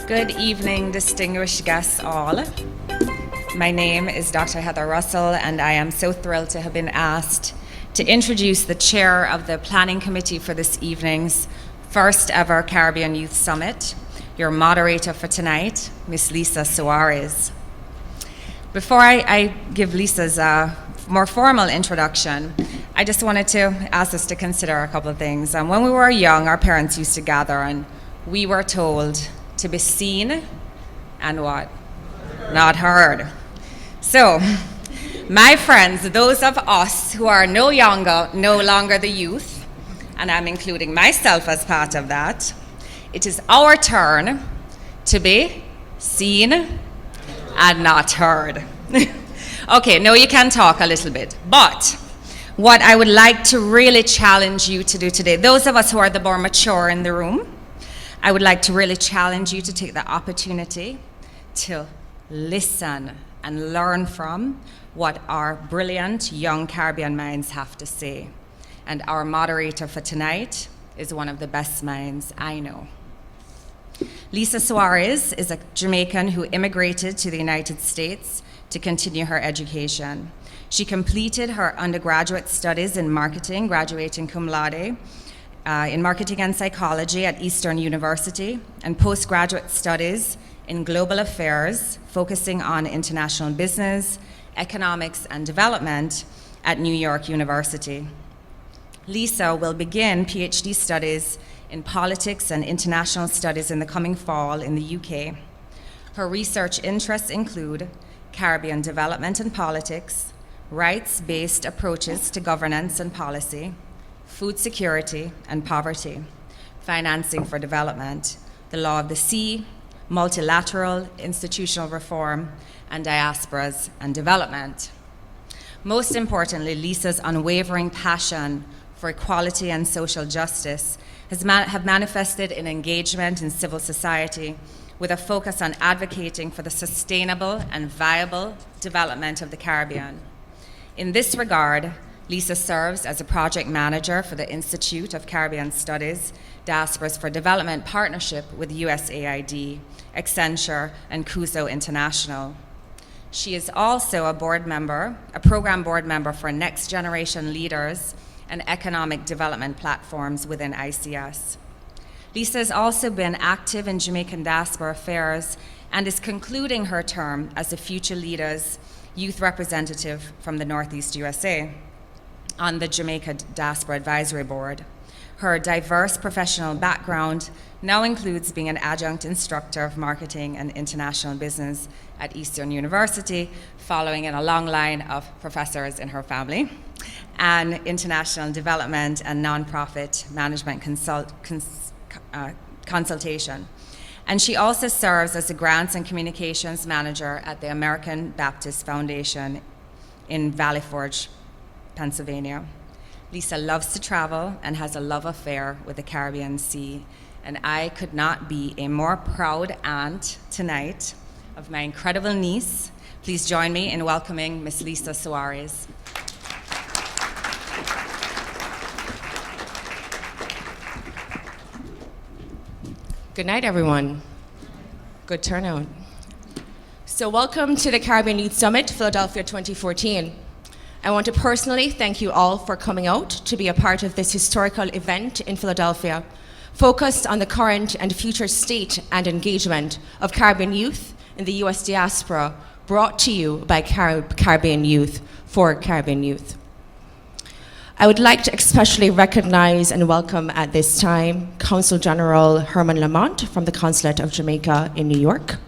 Good evening, distinguished guests all. My name is Dr. Heather Russell, and I am so thrilled to have been asked to introduce the chair of the planning committee for this evening's first ever Caribbean Youth Summit, your moderator for tonight, Ms. Lisa Suarez. Before I give Lisa's more formal introduction, I just wanted to ask us to consider a couple of things. When we were young, our parents used to gather and we were told to be seen and what? Not heard. So, my friends, those of us who are no longer the youth, and I'm including myself as part of that, it is our turn to be seen and not heard. Okay, no, you can talk a little bit, but what I would like to really challenge you to do today, those of us who are the more mature in the room, I would like to really challenge you to take the opportunity to listen and learn from what our brilliant young Caribbean minds have to say. And our moderator for tonight is one of the best minds I know. Lisa Suarez is a Jamaican who immigrated to the United States to continue her education. She completed her undergraduate studies in marketing, graduating cum laude, in marketing and psychology at Eastern University, and postgraduate studies in global affairs, focusing on international business, economics, and development at New York University. Lisa will begin PhD studies in politics and international studies in the coming fall in the UK. Her research interests include Caribbean development and politics, rights-based approaches to governance and policy, food security and poverty, financing for development, the law of the sea, multilateral institutional reform, and diasporas and development. Most importantly, Lisa's unwavering passion for equality and social justice have manifested in engagement in civil society with a focus on advocating for the sustainable and viable development of the Caribbean. In this regard, Lisa serves as a project manager for the Institute of Caribbean Studies, Diasporas for Development Partnership with USAID, Accenture, and CUSO International. She is also a program board member for Next Generation Leaders and Economic Development Platforms within ICS. Lisa has also been active in Jamaican diaspora affairs and is concluding her term as the Future Leaders Youth Representative from the Northeast USA on the Jamaica Diaspora Advisory Board. Her diverse professional background now includes being an adjunct instructor of marketing and international business at Eastern University, following in a long line of professors in her family, and international development and nonprofit management consultation. And she also serves as a grants and communications manager at the American Baptist Foundation in Valley Forge, Pennsylvania. Lisa loves to travel and has a love affair with the Caribbean Sea, and I could not be a more proud aunt tonight of my incredible niece. Please join me in welcoming Miss Lisa Suarez. Good night, everyone. Good turnout. So welcome to the Caribbean Youth Summit, Philadelphia 2014. I want to personally thank you all for coming out to be a part of this historical event in Philadelphia, focused on the current and future state and engagement of Caribbean youth in the US diaspora, brought to you by Caribbean Youth for Caribbean Youth. I would like to especially recognize and welcome at this time Consul General Herman Lamont from the Consulate of Jamaica in New York.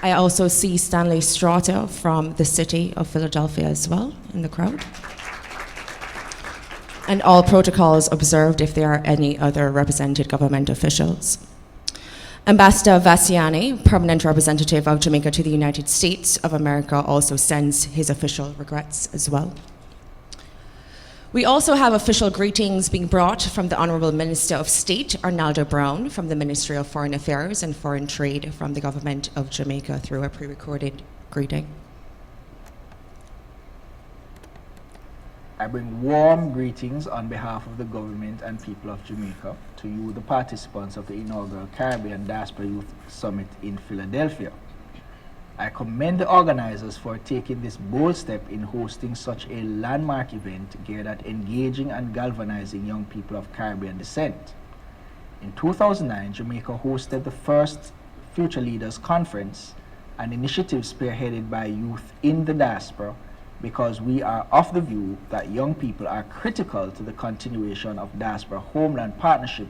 I also see Stanley Strata from the city of Philadelphia as well in the crowd. And all protocols observed if there are any other represented government officials. Ambassador Vassiani, permanent representative of Jamaica to the United States of America, also sends his official regrets as well. We also have official greetings being brought from the Honorable Minister of State, Arnaldo Brown, from the Ministry of Foreign Affairs and Foreign Trade from the Government of Jamaica through a pre-recorded greeting. I bring warm greetings on behalf of the government and people of Jamaica to you, the participants of the inaugural Caribbean Diaspora Youth Summit in Philadelphia. I commend the organizers for taking this bold step in hosting such a landmark event geared at engaging and galvanizing young people of Caribbean descent. In 2009, Jamaica hosted the first Future Leaders Conference, an initiative spearheaded by youth in the diaspora, because we are of the view that young people are critical to the continuation of diaspora homeland partnership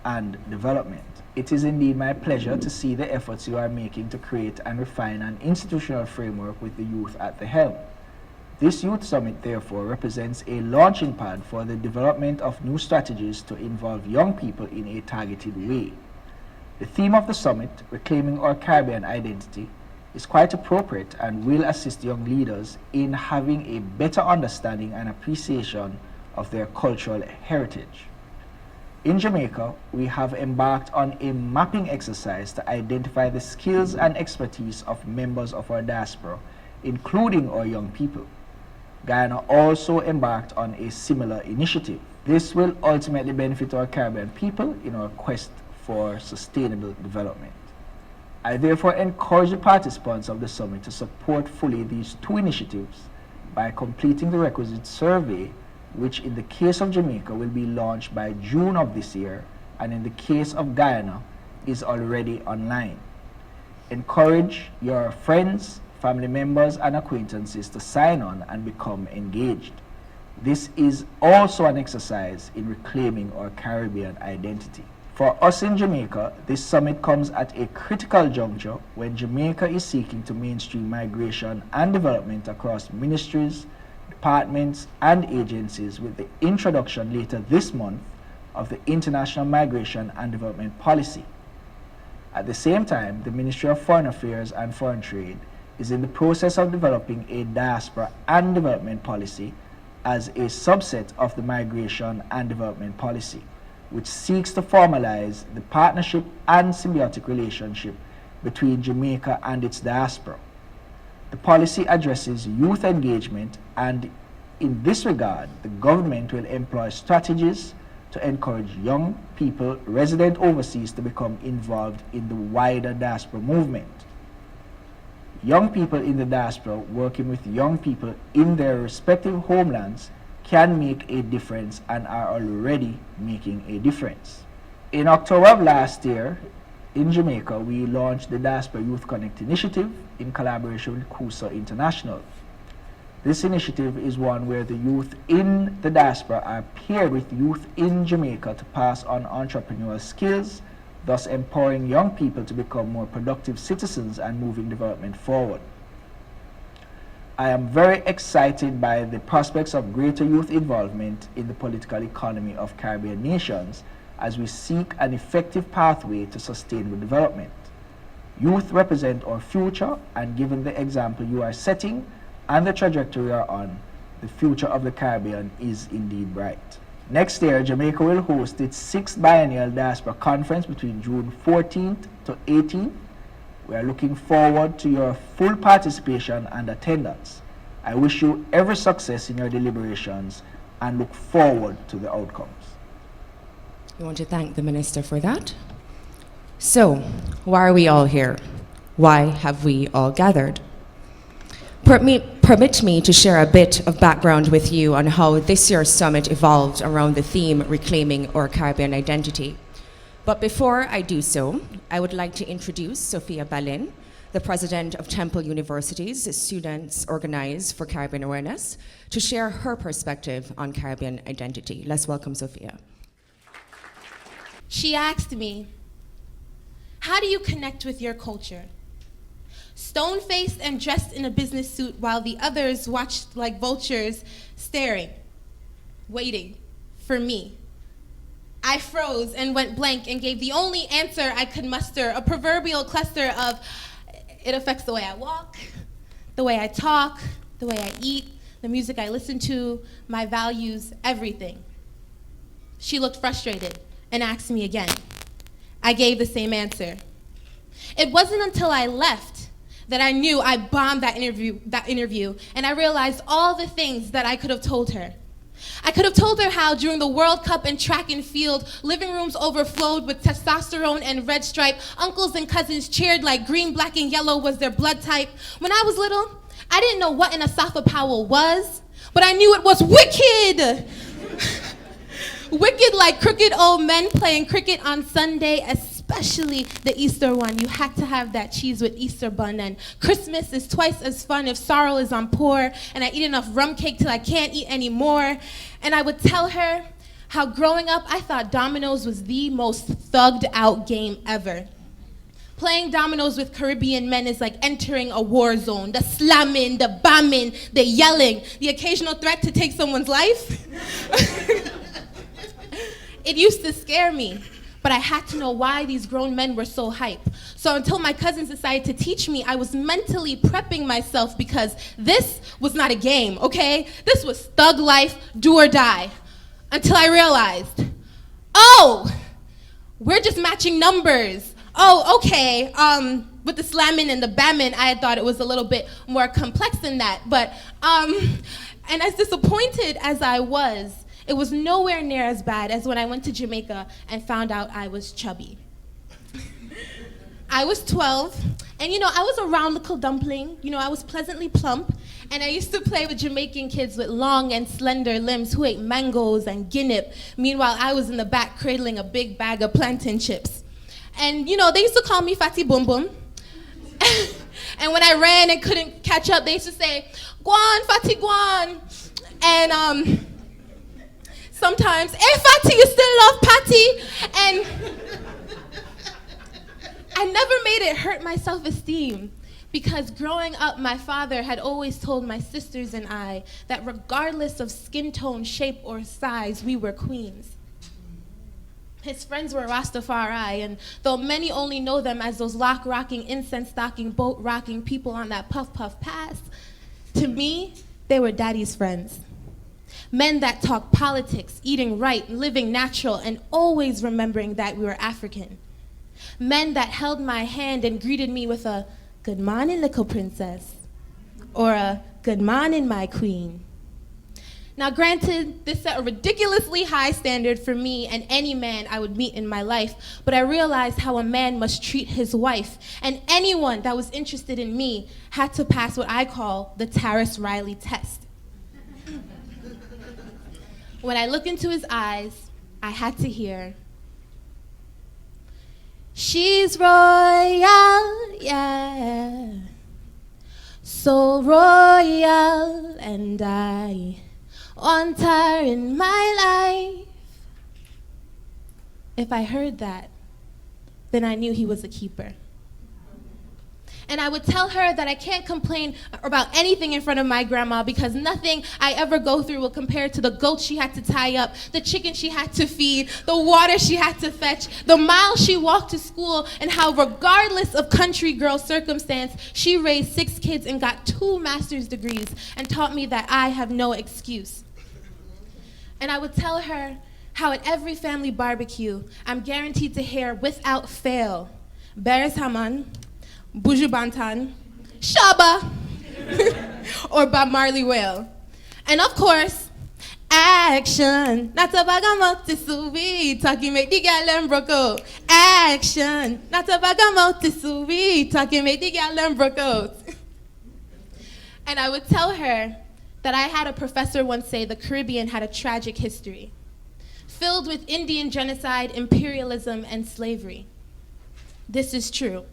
and development. It is indeed my pleasure to see the efforts you are making to create and refine an institutional framework with the youth at the helm. This Youth Summit, therefore, represents a launching pad for the development of new strategies to involve young people in a targeted way. The theme of the summit, Reclaiming Our Caribbean Identity, is quite appropriate and will assist young leaders in having a better understanding and appreciation of their cultural heritage. In Jamaica, we have embarked on a mapping exercise to identify the skills and expertise of members of our diaspora, including our young people. Guyana also embarked on a similar initiative. This will ultimately benefit our Caribbean people in our quest for sustainable development. I therefore encourage the participants of the summit to support fully these two initiatives by completing the requisite survey, which in the case of Jamaica will be launched by June of this year, and in the case of Guyana is already online. Encourage your friends, family members, and acquaintances to sign on and become engaged. This is also an exercise in reclaiming our Caribbean identity. For us in Jamaica, this summit comes at a critical juncture when Jamaica is seeking to mainstream migration and development across ministries, departments, and agencies with the introduction later this month of the International Migration and Development Policy. At the same time, the Ministry of Foreign Affairs and Foreign Trade is in the process of developing a diaspora and development policy as a subset of the Migration and Development Policy, which seeks to formalize the partnership and symbiotic relationship between Jamaica and its diaspora. The policy addresses youth engagement, and in this regard, the government will employ strategies to encourage young people resident overseas to become involved in the wider diaspora movement. Young people in the diaspora working with young people in their respective homelands can make a difference and are already making a difference. In October of last year, in Jamaica, we launched the Diaspora Youth Connect initiative in collaboration with CUSA International. This initiative is one where the youth in the diaspora are paired with youth in Jamaica to pass on entrepreneurial skills, thus empowering young people to become more productive citizens and moving development forward. I am very excited by the prospects of greater youth involvement in the political economy of Caribbean nations as we seek an effective pathway to sustainable development. Youth represent our future, and given the example you are setting and the trajectory you are on, the future of the Caribbean is indeed bright. Next year, Jamaica will host its 6th biennial diaspora conference between June 14th to 18th. We are looking forward to your full participation and attendance. I wish you every success in your deliberations and look forward to the outcomes. We want to thank the Minister for that. So, why are we all here? Why have we all gathered? Permit me to share a bit of background with you on how this year's summit evolved around the theme Reclaiming Our Caribbean Identity. But before I do so, I would like to introduce Sophia Balin, the president of Temple University's Students Organized for Caribbean Awareness, to share her perspective on Caribbean identity. Let's welcome Sophia. She asked me, how do you connect with your culture? Stone-faced and dressed in a business suit while the others watched like vultures, staring, waiting for me. I froze and went blank and gave the only answer I could muster, a proverbial cluster of, it affects the way I walk, the way I talk, the way I eat, the music I listen to, my values, everything. She looked frustrated and asked me again. I gave the same answer. It wasn't until I left that I knew I bombed that interview, and I realized all the things that I could have told her. I could have told her how during the World Cup and track and field, living rooms overflowed with testosterone and red stripe. Uncles and cousins cheered like green, black, and yellow was their blood type. When I was little, I didn't know what an Asafa Powell was, but I knew it was wicked. Wicked like crooked old men playing cricket on Sunday, especially the Easter one. You had to have that cheese with Easter bun. And Christmas is twice as fun if sorrow is on pour, and I eat enough rum cake till I can't eat anymore. And I would tell her how growing up, I thought dominoes was the most thugged out game ever. Playing dominoes with Caribbean men is like entering a war zone. The slamming, the bombing, the yelling, the occasional threat to take someone's life. It used to scare me, but I had to know why these grown men were so hype. So until my cousins decided to teach me, I was mentally prepping myself because this was not a game, okay? This was thug life, do or die. Until I realized, oh, we're just matching numbers. Oh, okay, with the slamming and the bamming, I had thought it was a little bit more complex than that. But, and as disappointed as I was, it was nowhere near as bad as when I went to Jamaica and found out I was chubby. I was 12, and I was a round little dumpling. I was pleasantly plump, and I used to play with Jamaican kids with long and slender limbs who ate mangoes and guinea. Meanwhile, I was in the back cradling a big bag of plantain chips. And they used to call me Fatty Boom Boom. And when I ran and couldn't catch up, they used to say, "Guan, Fatty Guan." And sometimes, "Hey, Fatty, you still love Patty?" And I never made it hurt my self-esteem because growing up, my father had always told my sisters and I that regardless of skin tone, shape, or size, we were queens. His friends were Rastafari, and though many only know them as those lock-rocking, incense-stocking, boat-rocking people on that puff-puff pass, to me, they were daddy's friends. Men that talk politics, eating right, living natural, and always remembering that we were African. Men that held my hand and greeted me with a "Good morning, little princess," or a "Good morning, my queen." Now granted, this set a ridiculously high standard for me and any man I would meet in my life, but I realized how a man must treat his wife, and anyone that was interested in me had to pass what I call the Taris Riley test. When I looked into his eyes, I had to hear, "She's royal, yeah, so royal, and I want her in my life." If I heard that, then I knew he was a keeper. And I would tell her that I can't complain about anything in front of my grandma because nothing I ever go through will compare to the goats she had to tie up, the chicken she had to feed, the water she had to fetch, the miles she walked to school, and how regardless of country girl circumstance, she raised 6 kids and got 2 master's degrees and taught me that I have no excuse. And I would tell her how at every family barbecue, I'm guaranteed to hear without fail, Beres Haman, Buju Banton, Shaba, or Bob Marley Whale. And of course, action. Not a bagamote subi, talking make the gal and broke out. Action. Not a bagamote subi, talking make the gal and broke out. And I would tell her that I had a professor once say the Caribbean had a tragic history, filled with Indian genocide, imperialism, and slavery. This is true.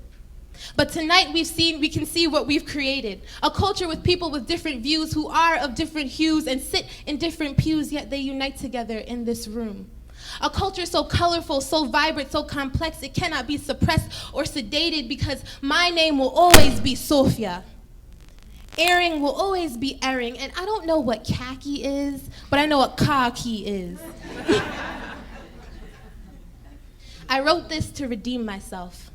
But tonight we can see what we've created. A culture with people with different views who are of different hues and sit in different pews, yet they unite together in this room. A culture so colorful, so vibrant, so complex, it cannot be suppressed or sedated because my name will always be Sophia. Airing will always be airing, and I don't know what khaki is, but I know what khaki is. I wrote this to redeem myself.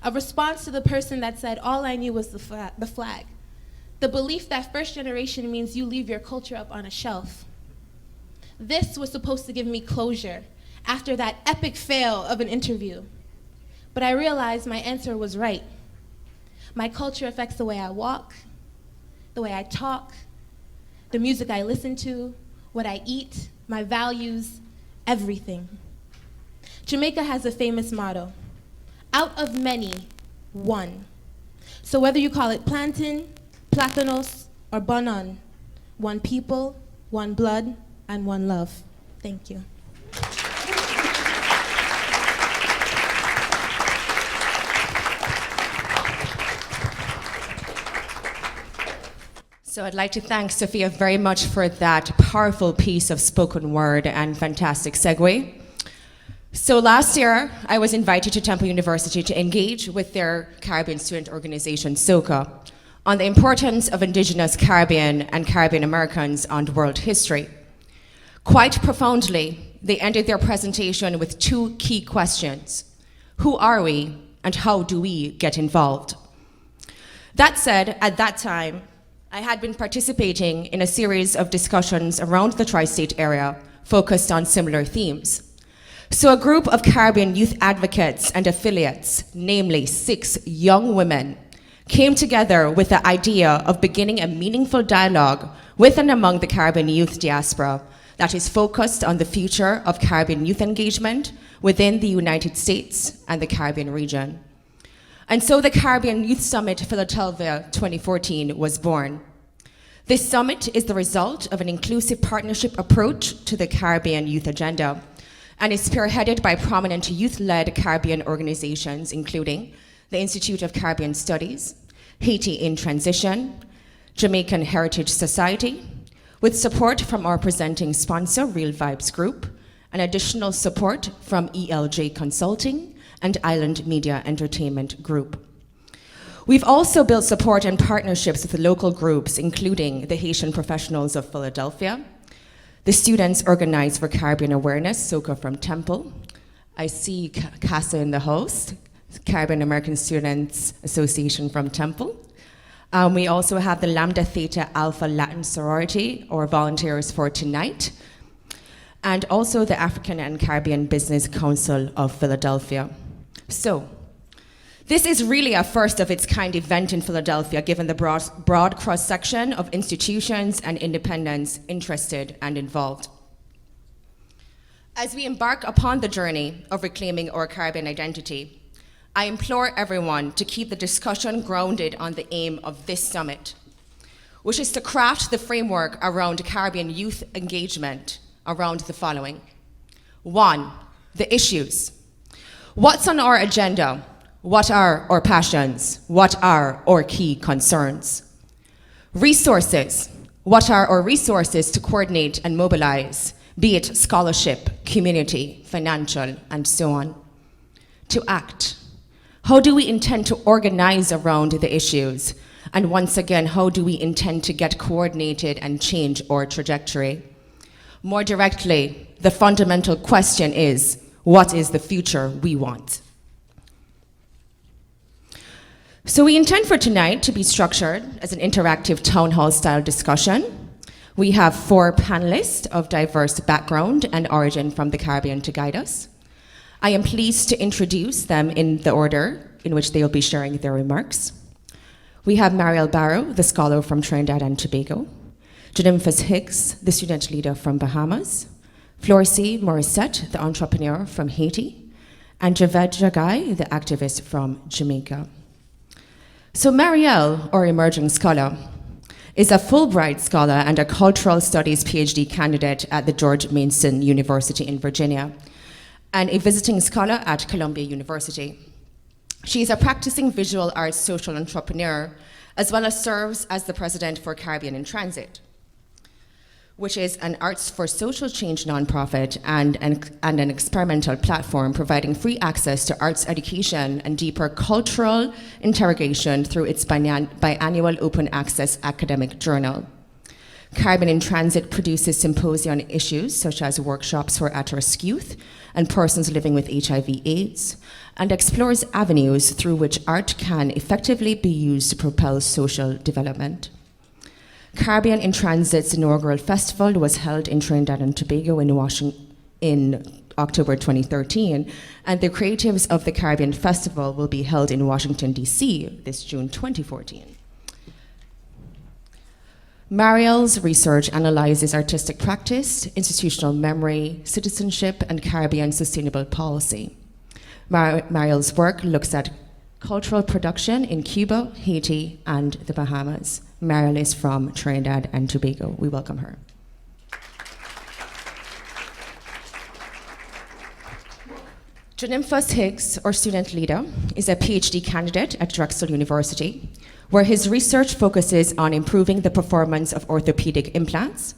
A response to the person that said all I knew was the flag. The belief that first generation means you leave your culture up on a shelf. This was supposed to give me closure after that epic fail of an interview. But I realized my answer was right. My culture affects the way I walk, the way I talk, the music I listen to, what I eat, my values, everything. Jamaica has a famous motto, out of many, one. So whether you call it plantain, platanos, or banan, one people, one blood, and one love. Thank you. So I'd like to thank Sophia very much for that powerful piece of spoken word and fantastic segue. So last year, I was invited to Temple University to engage with their Caribbean student organization, SOCA, on the importance of Indigenous Caribbean and Caribbean Americans on world history. Quite profoundly, they ended their presentation with two key questions. Who are we, and how do we get involved? That said, at that time, I had been participating in a series of discussions around the tri-state area focused on similar themes. So a group of Caribbean youth advocates and affiliates, namely 6 young women, came together with the idea of beginning a meaningful dialogue with and among the Caribbean youth diaspora that is focused on the future of Caribbean youth engagement within the United States and the Caribbean region. And so the Caribbean Youth Summit Philadelphia 2014 was born. This summit is the result of an inclusive partnership approach to the Caribbean youth agenda and is spearheaded by prominent youth-led Caribbean organizations, including the Institute of Caribbean Studies, Haiti in Transition, Jamaican Heritage Society, with support from our presenting sponsor, Real Vibes Group, and additional support from ELJ Consulting and Island Media Entertainment Group. We've also built support and partnerships with local groups, including the Haitian Professionals of Philadelphia, the Students Organized for Caribbean Awareness, SOCA from Temple. I see CASA in the host, Caribbean American Students Association from Temple. We also have the Lambda Theta Alpha Latin Sorority, or Volunteers for Tonight, and also the African and Caribbean Business Council of Philadelphia. So, this is really a first of its kind event in Philadelphia, given the broad cross-section of institutions and independents interested and involved. As we embark upon the journey of reclaiming our Caribbean identity, I implore everyone to keep the discussion grounded on the aim of this summit, which is to craft the framework around Caribbean youth engagement around the following. 1, the issues. What's on our agenda? What are our passions? What are our key concerns? Resources. What are our resources to coordinate and mobilize, be it scholarship, community, financial, and so on? To act. How do we intend to organize around the issues? And once again, how do we intend to get coordinated and change our trajectory? More directly, the fundamental question is, what is the future we want? So we intend for tonight to be structured as an interactive town hall style discussion. We have 4 panelists of diverse background and origin from the Caribbean to guide us. I am pleased to introduce them in the order in which they will be sharing their remarks. We have Marielle Barrow, the scholar from Trinidad and Tobago, Janimphus Hicks, the student leader from Bahamas, Florcy Morissette, the entrepreneur from Haiti, and Javed Jagai, the activist from Jamaica. So Marielle, or emerging scholar, is a Fulbright scholar and a cultural studies PhD candidate at the George Mason University in Virginia, and a visiting scholar at Columbia University. She is a practicing visual arts social entrepreneur, as well as serves as the president for Caribbean in Transit, which is an arts for social change nonprofit and an experimental platform providing free access to arts education and deeper cultural interrogation through its biannual open access academic journal. Caribbean in Transit produces symposia on issues such as workshops for at-risk youth and persons living with HIV/AIDS, and explores avenues through which art can effectively be used to propel social development. Caribbean in Transit's inaugural festival was held in Trinidad and Tobago in October 2013, and the creatives of the Caribbean Festival will be held in Washington, D.C. this June 2014. Mariel's research analyzes artistic practice, institutional memory, citizenship, and Caribbean sustainable policy. Mariel's work looks at cultural production in Cuba, Haiti, and the Bahamas. Mariel is from Trinidad and Tobago. We welcome her. Janimphus Higgs, or student leader, is a PhD candidate at Drexel University, where his research focuses on improving the performance of orthopedic implants.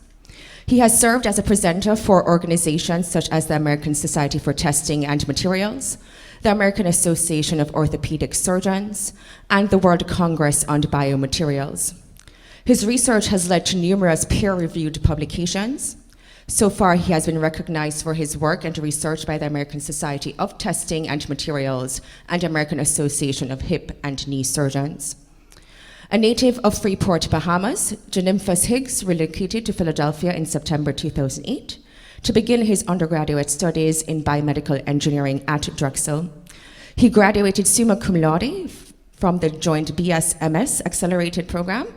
He has served as a presenter for organizations such as the American Society for Testing and Materials, the American Association of Orthopedic Surgeons, and the World Congress on Biomaterials. His research has led to numerous peer-reviewed publications. So far, he has been recognized for his work and research by the American Society of Testing and Materials and American Association of Hip and Knee Surgeons. A native of Freeport, Bahamas, Janimphus Higgs relocated to Philadelphia in September 2008 to begin his undergraduate studies in biomedical engineering at Drexel. He graduated summa cum laude from the joint BS-MS accelerated program.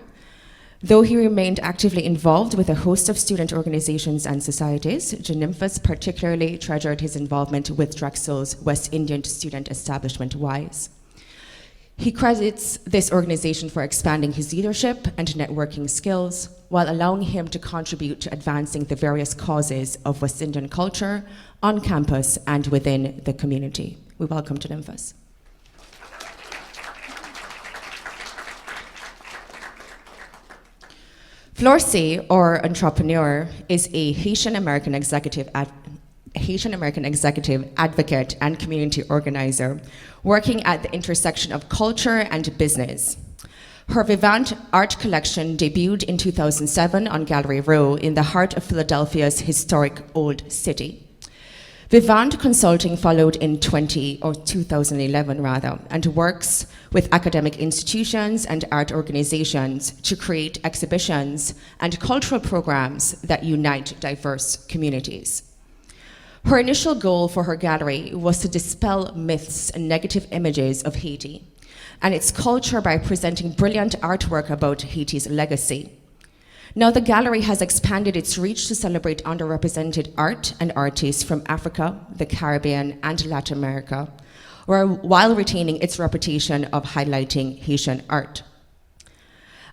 Though he remained actively involved with a host of student organizations and societies, Janimphus particularly treasured his involvement with Drexel's West Indian student establishment, WISE. He credits this organization for expanding his leadership and networking skills, while allowing him to contribute to advancing the various causes of West Indian culture on campus and within the community. We welcome Janimphus. Flor C, or entrepreneur, is a Haitian American executive advocate and community organizer working at the intersection of culture and business. Her Vivant art collection debuted in 2007 on Gallery Row in the heart of Philadelphia's historic Old City. Vivant Consulting followed in 2011 and works with academic institutions and art organizations to create exhibitions and cultural programs that unite diverse communities. Her initial goal for her gallery was to dispel myths and negative images of Haiti and its culture by presenting brilliant artwork about Haiti's legacy. Now the gallery has expanded its reach to celebrate underrepresented art and artists from Africa, the Caribbean, and Latin America, while retaining its reputation of highlighting Haitian art.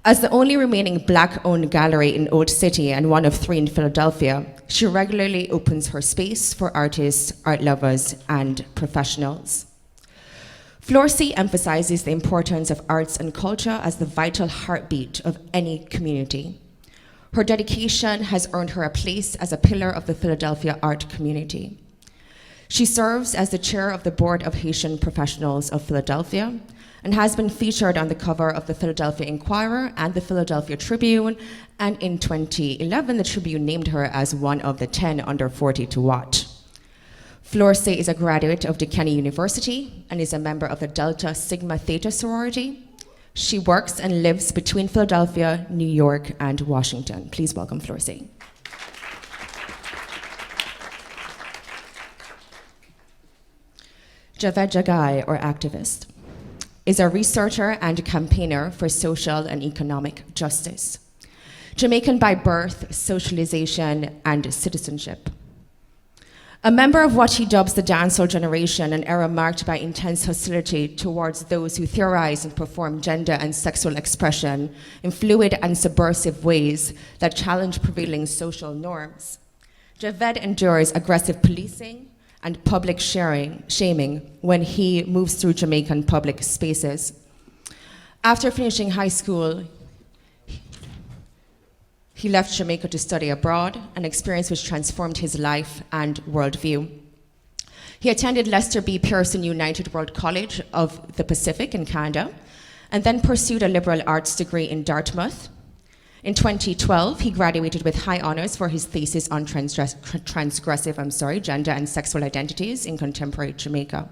As the only remaining Black-owned gallery in Old City and one of 3 in Philadelphia, she regularly opens her space for artists, art lovers, and professionals. Flor C emphasizes the importance of arts and culture as the vital heartbeat of any community. Her dedication has earned her a place as a pillar of the Philadelphia art community. She serves as the chair of the Board of Haitian Professionals of Philadelphia and has been featured on the cover of the Philadelphia Inquirer and the Philadelphia Tribune, and in 2011, the Tribune named her as one of the 10 under 40 to watch. Flor C is a graduate of Duquesne University and is a member of the Delta Sigma Theta sorority. She works and lives between Philadelphia, New York, and Washington. Please welcome Flor C. Javed Jagai, or activist, is a researcher and campaigner for social and economic justice. Jamaican by birth, socialization, and citizenship. A member of what he dubs the dancehall generation, an era marked by intense hostility towards those who theorize and perform gender and sexual expression in fluid and subversive ways that challenge prevailing social norms. Javed endures aggressive policing and public shaming when he moves through Jamaican public spaces. After finishing high school, he left Jamaica to study abroad, an experience which transformed his life and worldview. He attended Lester B. Pearson United World College of the Pacific in Canada, and then pursued a liberal arts degree in Dartmouth. In 2012, he graduated with high honors for his thesis on transgressive gender and sexual identities in contemporary Jamaica.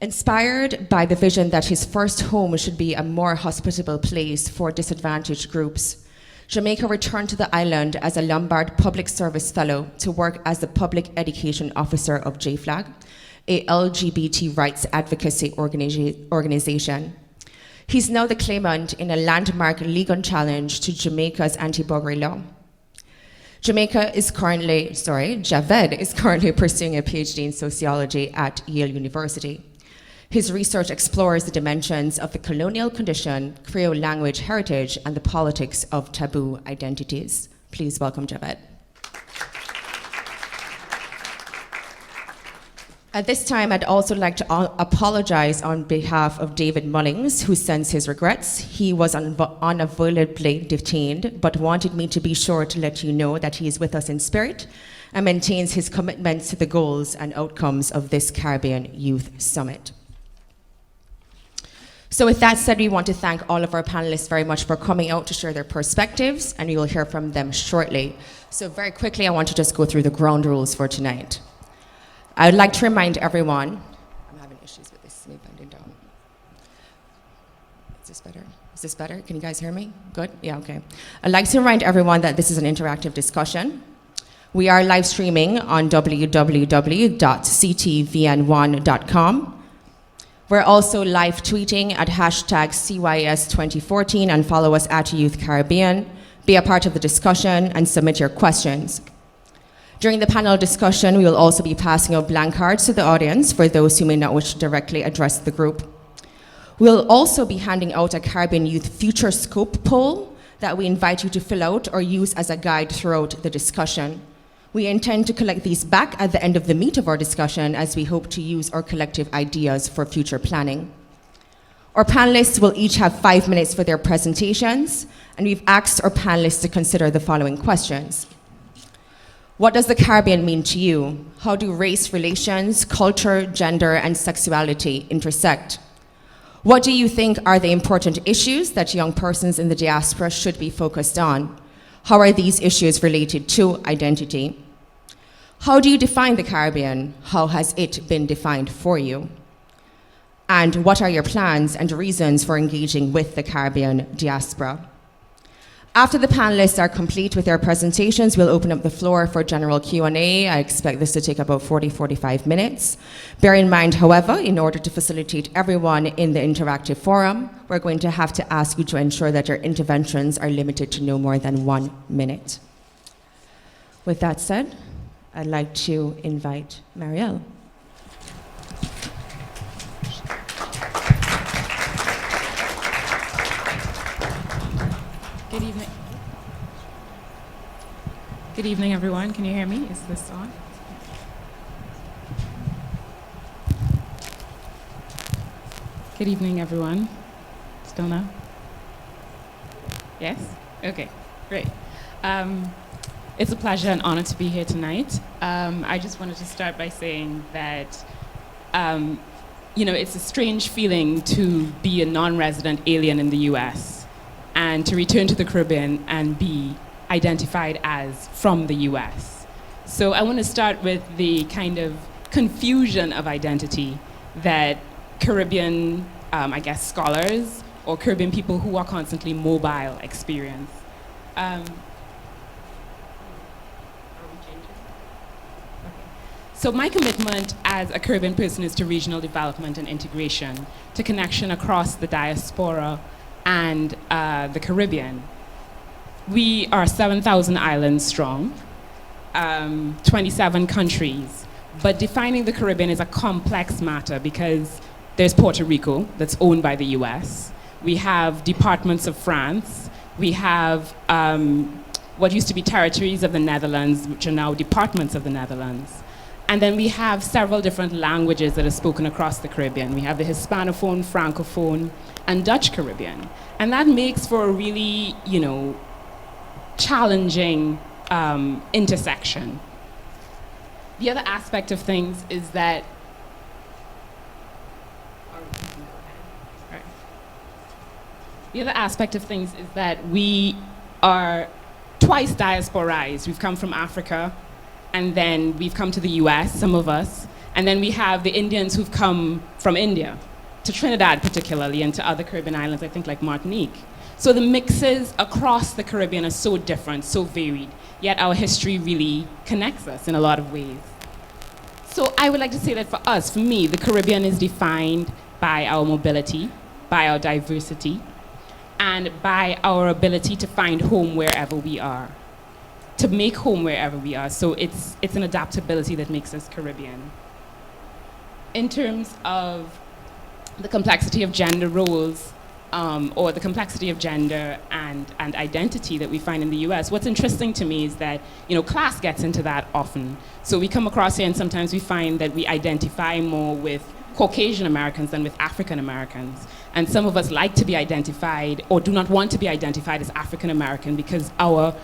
Inspired by the vision that his first home should be a more hospitable place for disadvantaged groups, Jamaica returned to the island as a Lombard Public Service Fellow to work as the Public Education Officer of JFLAG, a LGBT rights advocacy organization. He's now the claimant in a landmark legal challenge to Jamaica's anti-buggery law. Javed is currently pursuing a PhD in sociology at Yale University. His research explores the dimensions of the colonial condition, Creole language heritage, and the politics of taboo identities. Please welcome Javed. At this time, I'd also like to apologize on behalf of David Mullings, who sends his regrets. He was unavoidably detained, but wanted me to be sure to let you know that he is with us in spirit and maintains his commitment to the goals and outcomes of this Caribbean Youth Summit. So with that said, we want to thank all of our panelists very much for coming out to share their perspectives, and you will hear from them shortly. So very quickly, I want to just go through the ground rules for tonight. I would like to remind everyone, I'm having issues with this snake bending down. Is this better? Is this better? Can you guys hear me? Good? Yeah, okay. I'd like to remind everyone that this is an interactive discussion. We are live streaming on www.ctvn1.com. We're also live tweeting at hashtag CYS2014 and follow us at Youth Caribbean. Be a part of the discussion and submit your questions. During the panel discussion, we will also be passing out blank cards to the audience for those who may not wish to directly address the group. We'll also be handing out a Caribbean Youth Future Scope poll that we invite you to fill out or use as a guide throughout the discussion. We intend to collect these back at the end of the meat of our discussion, as we hope to use our collective ideas for future planning. Our panelists will each have 5 minutes for their presentations, and we've asked our panelists to consider the following questions. What does the Caribbean mean to you? How do race relations, culture, gender, and sexuality intersect? What do you think are the important issues that young persons in the diaspora should be focused on? How are these issues related to identity? How do you define the Caribbean? How has it been defined for you? And what are your plans and reasons for engaging with the Caribbean diaspora? After the panelists are complete with their presentations, we'll open up the floor for general Q&A. I expect this to take about 40-45 minutes. Bear in mind, however, in order to facilitate everyone in the interactive forum, we're going to have to ask you to ensure that your interventions are limited to no more than 1 minute. With that said, I'd like to invite Marielle. Good evening. Good evening, everyone. Can you hear me? Is this on? Good evening, everyone. Still now? Yes? Okay, great. It's a pleasure and honor to be here tonight. I just wanted to start by saying that, it's a strange feeling to be a non-resident alien in the US and to return to the Caribbean and be identified as from the US. So I want to start with the kind of confusion of identity that Caribbean, scholars or Caribbean people who are constantly mobile experience. So my commitment as a Caribbean person is to regional development and integration, to connection across the diaspora and the Caribbean. We are 7,000 islands strong, 27 countries, but defining the Caribbean is a complex matter because there's Puerto Rico that's owned by the US. We have departments of France. We have what used to be territories of the Netherlands, which are now departments of the Netherlands. And then we have several different languages that are spoken across the Caribbean. We have the Hispanophone, Francophone, and Dutch Caribbean. And that makes for a really, challenging intersection. The other aspect of things is that we are twice diasporized. We've come from Africa, and then we've come to the US, some of us, and then we have the Indians who've come from India, to Trinidad particularly, and to other Caribbean islands, I think like Martinique. So the mixes across the Caribbean are so different, so varied, yet our history really connects us in a lot of ways. So I would like to say that for us, for me, the Caribbean is defined by our mobility, by our diversity, and by our ability to find home wherever we are, to make home wherever we are. So it's an adaptability that makes us Caribbean. In terms of the complexity of gender roles, or the complexity of gender and identity that we find in the US, what's interesting to me is that, class gets into that often. So we come across here and sometimes we find that we identify more with Caucasian Americans than with African Americans. And some of us like to be identified or do not want to be identified as African American because our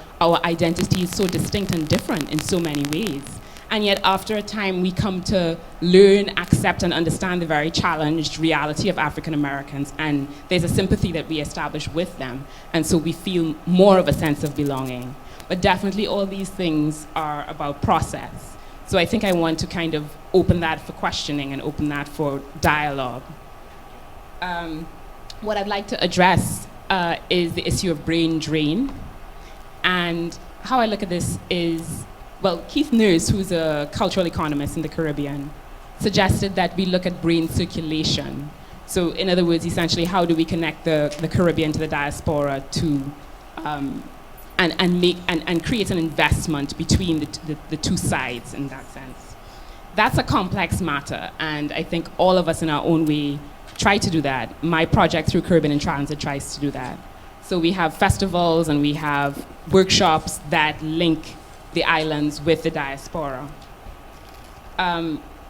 identity is so distinct and different in so many ways. And yet after a time we come to learn, accept, and understand the very challenged reality of African Americans, and there's a sympathy that we establish with them, and so we feel more of a sense of belonging. But definitely all these things are about process. So I think I want to kind of open that for questioning and open that for dialogue. What I'd like to address is the issue of brain drain. And how I look at this is, well, Keith Nurse, who's a cultural economist in the Caribbean, suggested that we look at brain circulation. So in other words, essentially, how do we connect the Caribbean to the diaspora to, and create an investment between the two sides in that sense. That's a complex matter, and I think all of us in our own way try to do that. My project through Caribbean in Transit tries to do that. So we have festivals and we have workshops that link the islands with the diaspora.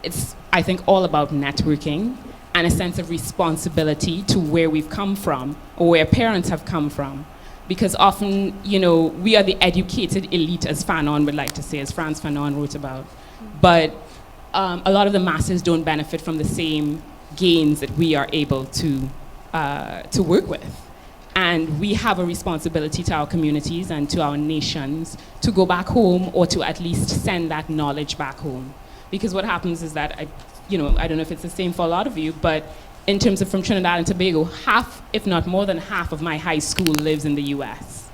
It's, I think, all about networking and a sense of responsibility to where we've come from or where parents have come from. Because often, we are the educated elite, as Fanon would like to say, as Frantz Fanon wrote about. But a lot of the masses don't benefit from the same gains that we are able to work with. And we have a responsibility to our communities and to our nations to go back home or to at least send that knowledge back home. Because what happens is that, I don't know if it's the same for a lot of you, but in terms of from Trinidad and Tobago, half, if not more than half of my high school lives in the US.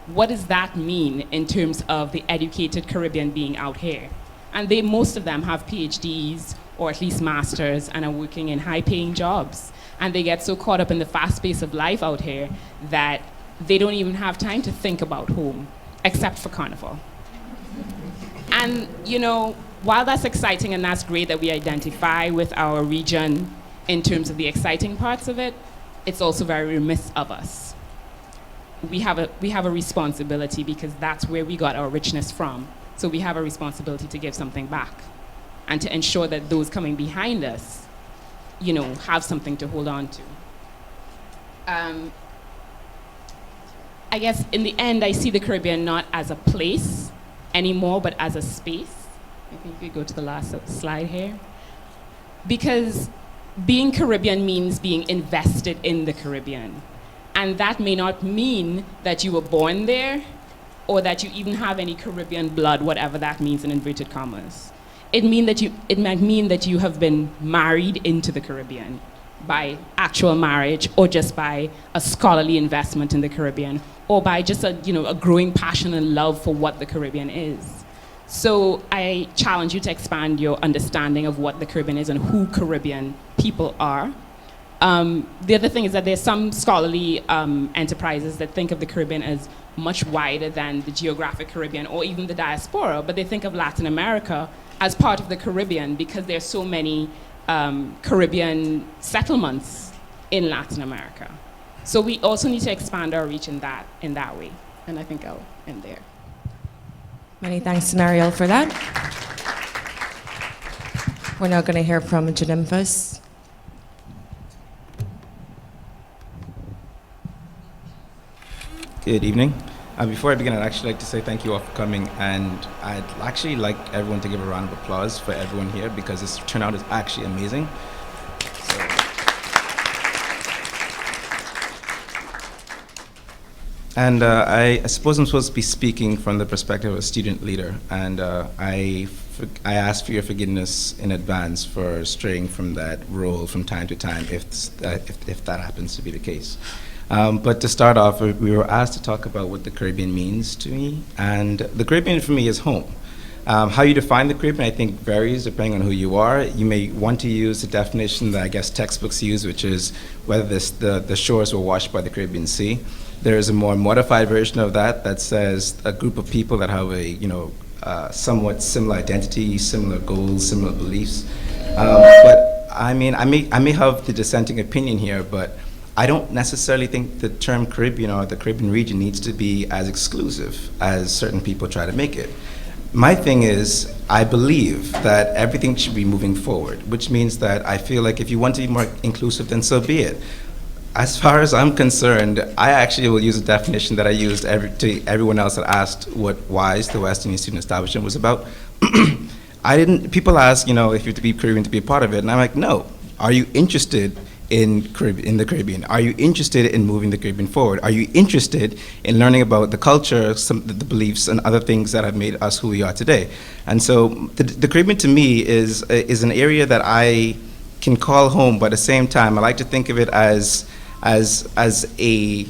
What does that mean in terms of the educated Caribbean being out here? And most of them have PhDs or at least masters and are working in high-paying jobs. And they get so caught up in the fast pace of life out here that they don't even have time to think about home, except for Carnival. And, while that's exciting and that's great that we identify with our region in terms of the exciting parts of it, it's also very remiss of us. We have a responsibility because that's where we got our richness from. So we have a responsibility to give something back and to ensure that those coming behind us have something to hold on to. I guess in the end, I see the Caribbean not as a place anymore, but as a space. I think we go to the last slide here. Because being Caribbean means being invested in the Caribbean. And that may not mean that you were born there or that you even have any Caribbean blood, whatever that means in inverted commas. It might mean that you have been married into the Caribbean by actual marriage or just by a scholarly investment in the Caribbean or by just a growing passion and love for what the Caribbean is. So I challenge you to expand your understanding of what the Caribbean is and who Caribbean people are. The other thing is that there's some scholarly enterprises that think of the Caribbean as much wider than the geographic Caribbean or even the diaspora, but they think of Latin America as part of the Caribbean because there's so many Caribbean settlements in Latin America. So we also need to expand our reach in that way. And I think I'll end there. Many thanks to Mariel for that. We're now going to hear from Janimphas. Good evening. Before I begin, I'd actually like to say thank you all for coming, and I'd actually like everyone to give a round of applause for everyone here because this turnout is actually amazing. And I suppose I'm supposed to be speaking from the perspective of a student leader, and I ask for your forgiveness in advance for straying from that role from time to time if that happens to be the case. But to start off, we were asked to talk about what the Caribbean means to me, and the Caribbean for me is home. How you define the Caribbean, I think, varies depending on who you are. You may want to use the definition that I guess textbooks use, which is whether the shores were washed by the Caribbean Sea. There is a more modified version of that that says a group of people that have a somewhat similar identity, similar goals, similar beliefs. But I mean, I may have the dissenting opinion here, but I don't necessarily think the term Caribbean or the Caribbean region needs to be as exclusive as certain people try to make it. My thing is, I believe that everything should be moving forward, which means that I feel like if you want to be more inclusive, then so be it. As far as I'm concerned, I actually will use a definition that I used to everyone else that asked what WISE, the West Indian Student Establishment, was about. People ask, if you have to be Caribbean to be a part of it, and I'm like, no. Are you interested in the Caribbean? Are you interested in moving the Caribbean forward? Are you interested in learning about the culture, the beliefs, and other things that have made us who we are today? And so the Caribbean to me is an area that I can call home, but at the same time, I like to think of it as a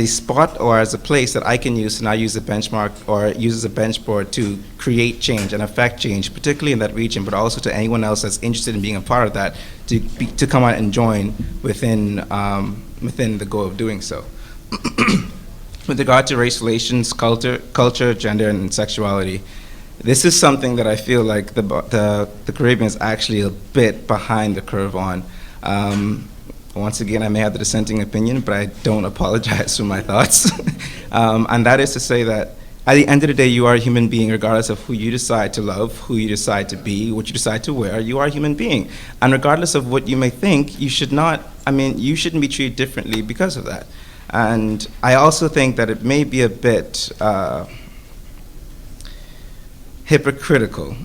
spot or as a place that I can use to now use a benchmark or use as a benchboard to create change and affect change, particularly in that region, but also to anyone else that's interested in being a part of that to come out and join within the goal of doing so. With regard to race relations, culture, gender, and sexuality, this is something that I feel like the Caribbean is actually a bit behind the curve on. Once again, I may have the dissenting opinion, but I don't apologize for my thoughts. And that is to say that at the end of the day, you are a human being, regardless of who you decide to love, who you decide to be, what you decide to wear, you are a human being. And regardless of what you may think, you shouldn't be treated differently because of that. And I also think that it may be a bit hypocritical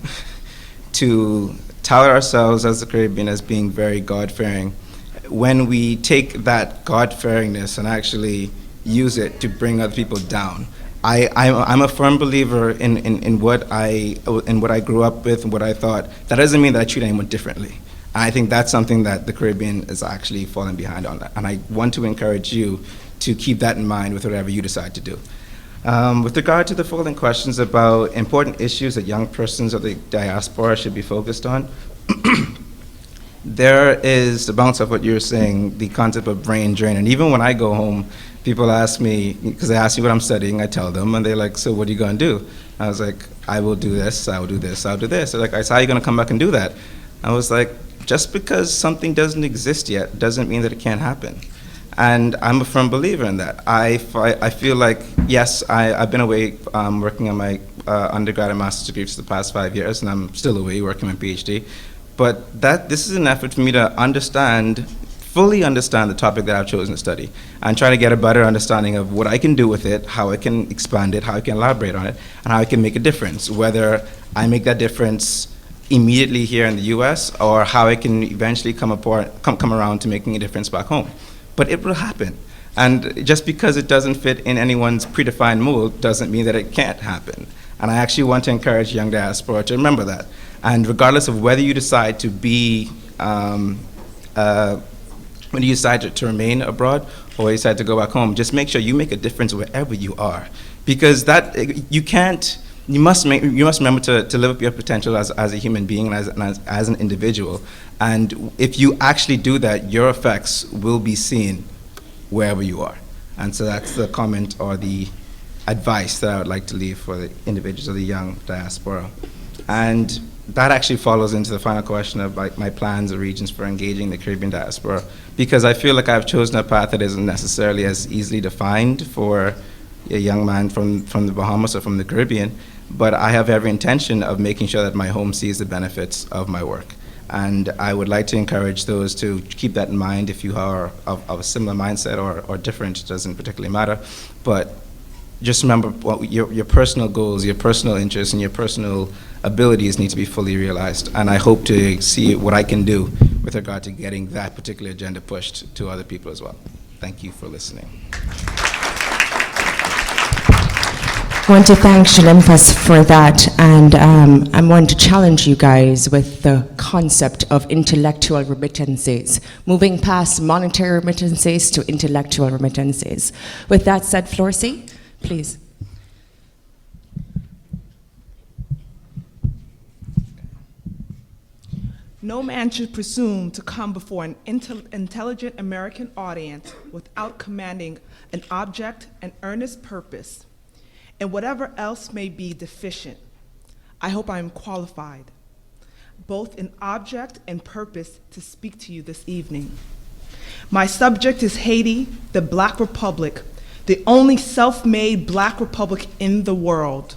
to tout ourselves as the Caribbean as being very God-fearing when we take that God-fearingness and actually use it to bring other people down. I'm a firm believer in what I grew up with and what I thought. That doesn't mean that I treat anyone differently. And I think that's something that the Caribbean is actually falling behind on that. And I want to encourage you to keep that in mind with whatever you decide to do. With regard to the following questions about important issues that young persons of the diaspora should be focused on, there is, to bounce off what you're saying, the concept of brain drain. And even when I go home, people ask me, because they ask me what I'm studying, I tell them, and they're like, so what are you going to do? I was like, I will do this, I will do this, I'll do this. They're like, so how are you going to come back and do that? I was like, just because something doesn't exist yet doesn't mean that it can't happen. And I'm a firm believer in that. I feel like, yes, I've been away working on my undergrad and master's degree for the past 5 years, and I'm still away working on my PhD. But this is an effort for me to fully understand the topic that I've chosen to study and try to get a better understanding of what I can do with it, how I can expand it, how I can elaborate on it, and how I can make a difference, whether I make that difference immediately here in the US or how I can eventually come around to making a difference back home. But it will happen. And just because it doesn't fit in anyone's predefined mold doesn't mean that it can't happen. And I actually want to encourage young diaspora to remember that. And regardless of whether you decide to be, when you decide to remain abroad or you decide to go back home, just make sure you make a difference wherever you are. Because you must remember to live up to your potential as a human being and as an individual. And if you actually do that, your effects will be seen wherever you are. And so that's the comment or the advice that I would like to leave for the individuals of the young diaspora. And that actually follows into the final question of my plans or regions for engaging the Caribbean diaspora, because I feel like I've chosen a path that isn't necessarily as easily defined for a young man from the Bahamas or from the Caribbean, but I have every intention of making sure that my home sees the benefits of my work. And I would like to encourage those to keep that in mind. If you are of a similar mindset or different, it doesn't particularly matter. But just remember your personal goals, your personal interests, and your personal abilities need to be fully realized. And I hope to see what I can do with regard to getting that particular agenda pushed to other people as well. Thank you for listening. I want to thank Shalimfas for that, and I'm going to challenge you guys with the concept of intellectual remittances, moving past monetary remittances to intellectual remittances. With that said, Florcy, please. No man should presume to come before an intelligent American audience without commanding an object and earnest purpose, and whatever else may be deficient. I hope I am qualified, both in object and purpose, to speak to you this evening. My subject is Haiti, the Black Republic, the only self-made Black republic in the world.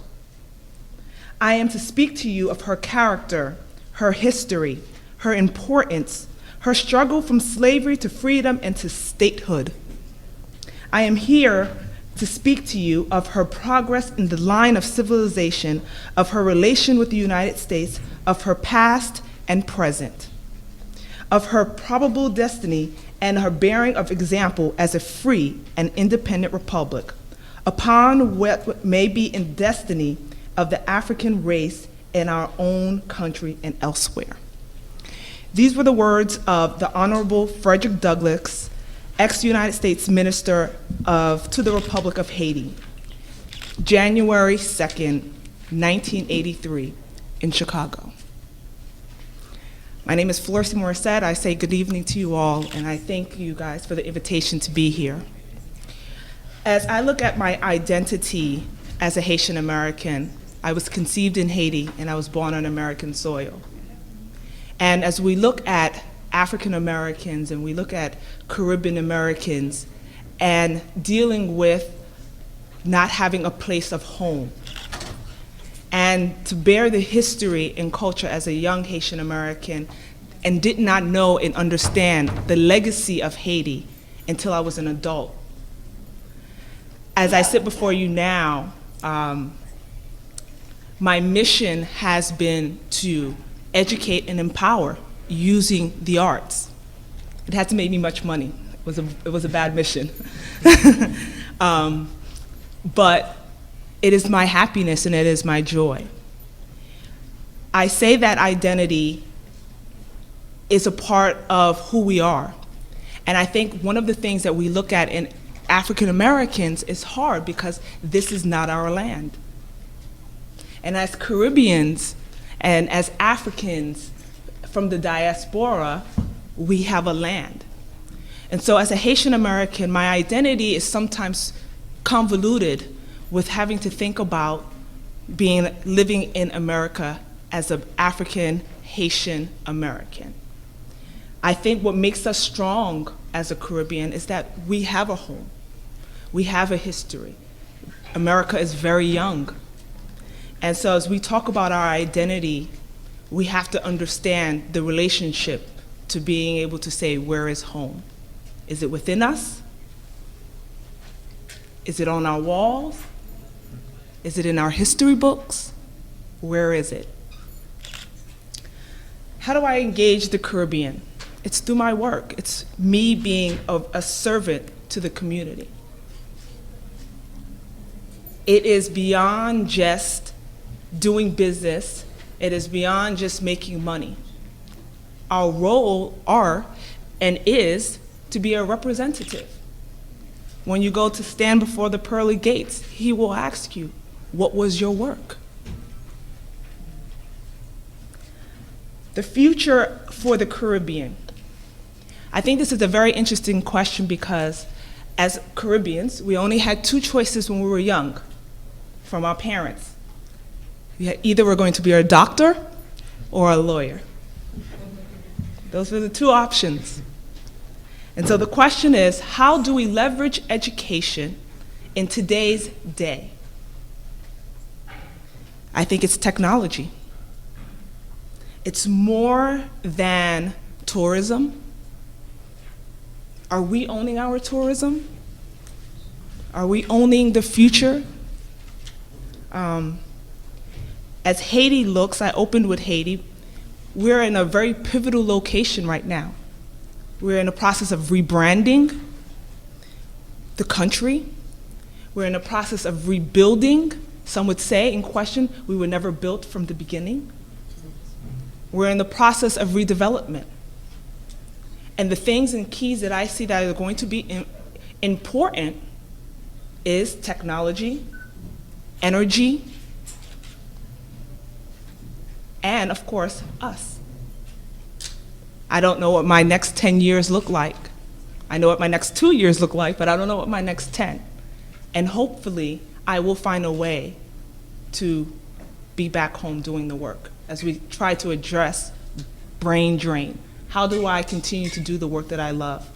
I am to speak to you of her character, her history, her importance, her struggle from slavery to freedom and to statehood. I am here to speak to you of her progress in the line of civilization, of her relation with the United States, of her past and present, of her probable destiny and her bearing of example as a free and independent republic, upon what may be in destiny of the African race in our own country and elsewhere. These were the words of the Honorable Frederick Douglass, ex-United States Minister to the Republic of Haiti, January 2nd, 1983, in Chicago. My name is Florcy Morissette. I say good evening to you all, and I thank you guys for the invitation to be here. As I look at my identity as a Haitian American, I was conceived in Haiti and I was born on American soil. And as we look at African Americans and we look at Caribbean Americans and dealing with not having a place of home, and to bear the history and culture as a young Haitian American, and did not know and understand the legacy of Haiti until I was an adult. As I sit before you now, my mission has been to educate and empower using the arts. It hasn't made me much money. It was a bad mission. But it is my happiness and it is my joy. I say that identity is a part of who we are. And I think one of the things that we look at in African Americans is hard because this is not our land. And as Caribbeans and as Africans from the diaspora, we have a land. And so as a Haitian American, my identity is sometimes convoluted with having to think about living in America as an African Haitian American. I think what makes us strong as a Caribbean is that we have a home. We have a history. America is very young. And so as we talk about our identity, we have to understand the relationship to being able to say, where is home? Is it within us? Is it on our walls? Is it in our history books? Where is it? How do I engage the Caribbean? It's through my work. It's me being a servant to the community. It is beyond just doing business. It is beyond just making money. Our role is to be a representative. When you go to stand before the pearly gates, he will ask you, what was your work? The future for the Caribbean. I think this is a very interesting question because as Caribbeans, we only had two choices when we were young from our parents. Either we're going to be a doctor or a lawyer. Those were the two options. And so the question is, how do we leverage education in today's day? I think it's technology. It's more than tourism. Are we owning our tourism? Are we owning the future? As Haiti looks, I opened with Haiti, we're in a very pivotal location right now. We're in the process of rebranding the country. We're in the process of rebuilding. Some would say, in question, we were never built from the beginning. We're in the process of redevelopment. And the things and keys that I see that are going to be important is technology, energy, and of course, us. I don't know what my next 10 years look like. I know what my next 2 years look like, but I don't know what my next 10. And hopefully, I will find a way to be back home doing the work as we try to address brain drain. How do I continue to do the work that I love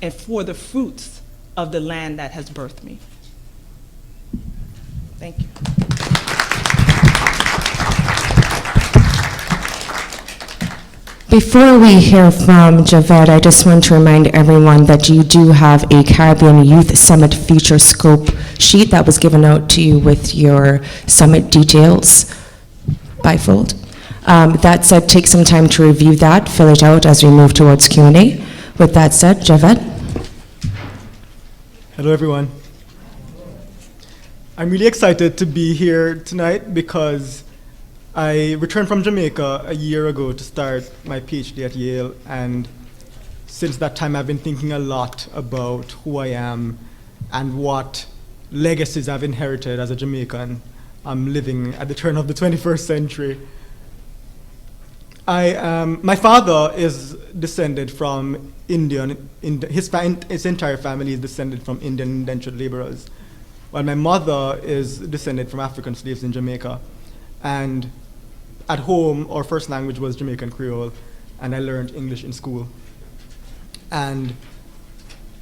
and for the fruits of the land that has birthed me? Thank you. Before we hear from Javed, I just want to remind everyone that you do have a Caribbean Youth Summit Future Scope sheet that was given out to you with your summit details bifold. That said, take some time to review that, fill it out as we move towards Q&A. With that said, Javed. Hello, everyone. I'm really excited to be here tonight because I returned from Jamaica a year ago to start my PhD at Yale, and since that time I've been thinking a lot about who I am and what legacies I've inherited as a Jamaican living at the turn of the 21st century. My father is descended from Indian, his entire family is descended from Indian indentured laborers, while my mother is descended from African slaves in Jamaica. And at home, our first language was Jamaican Creole, and I learned English in school. And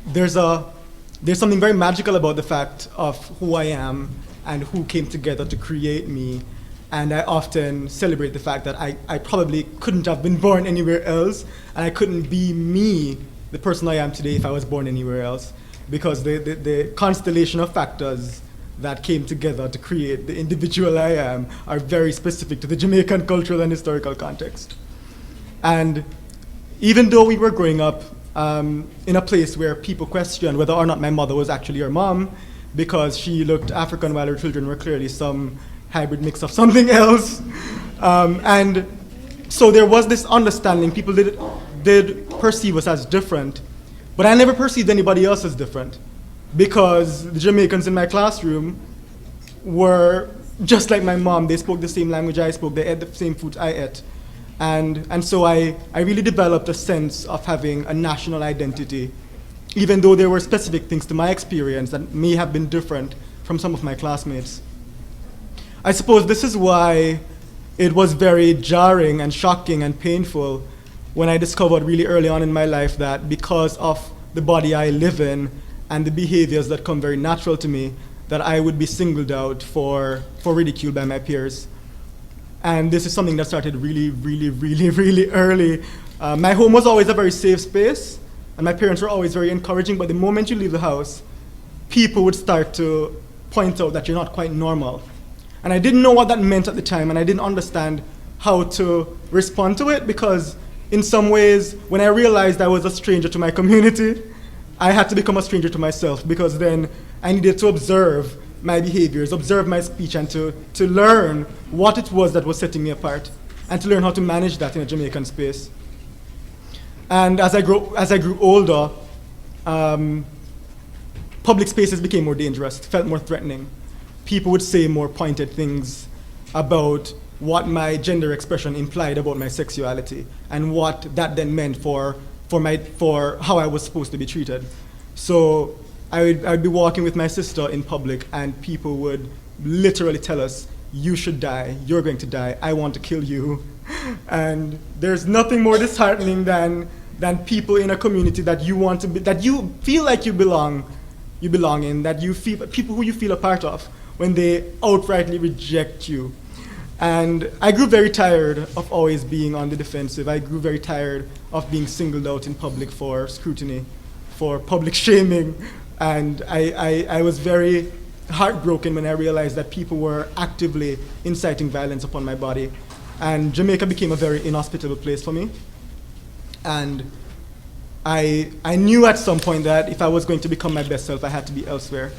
there's something very magical about the fact of who I am and who came together to create me. And I often celebrate the fact that I probably couldn't have been born anywhere else, and I couldn't be me, the person I am today, if I was born anywhere else, because the constellation of factors that came together to create the individual I am are very specific to the Jamaican cultural and historical context. And even though we were growing up in a place where people questioned whether or not my mother was actually her mom, because she looked African while her children were clearly some hybrid mix of something else. And so there was this understanding, people did perceive us as different, but I never perceived anybody else as different, because the Jamaicans in my classroom were just like my mom. They spoke the same language I spoke, they ate the same food I ate. And so I really developed a sense of having a national identity, even though there were specific things to my experience that may have been different from some of my classmates. I suppose this is why it was very jarring and shocking and painful when I discovered really early on in my life that because of the body I live in and the behaviors that come very natural to me, that I would be singled out for ridicule by my peers. And this is something that started really, really, really, really early. My home was always a very safe space, and my parents were always very encouraging, but the moment you leave the house, people would start to point out that you're not quite normal. And I didn't know what that meant at the time, and I didn't understand how to respond to it, because in some ways, when I realized I was a stranger to my community, I had to become a stranger to myself, because then I needed to observe my behaviors, observe my speech, and to learn what it was that was setting me apart, and to learn how to manage that in a Jamaican space. And as I grew older, public spaces became more dangerous, felt more threatening. People would say more pointed things about what my gender expression implied about my sexuality, and what that then meant for how I was supposed to be treated. So I'd be walking with my sister in public, and people would literally tell us, "You should die, you're going to die, I want to kill you." And there's nothing more disheartening than people in a community that you want to be, that you feel like you belong in, that you feel, people who you feel a part of, when they outrightly reject you. And I grew very tired of always being on the defensive. I grew very tired of being singled out in public for scrutiny, for public shaming. And I was very heartbroken when I realized that people were actively inciting violence upon my body. And Jamaica became a very inhospitable place for me. And I knew at some point that if I was going to become my best self, I had to be elsewhere.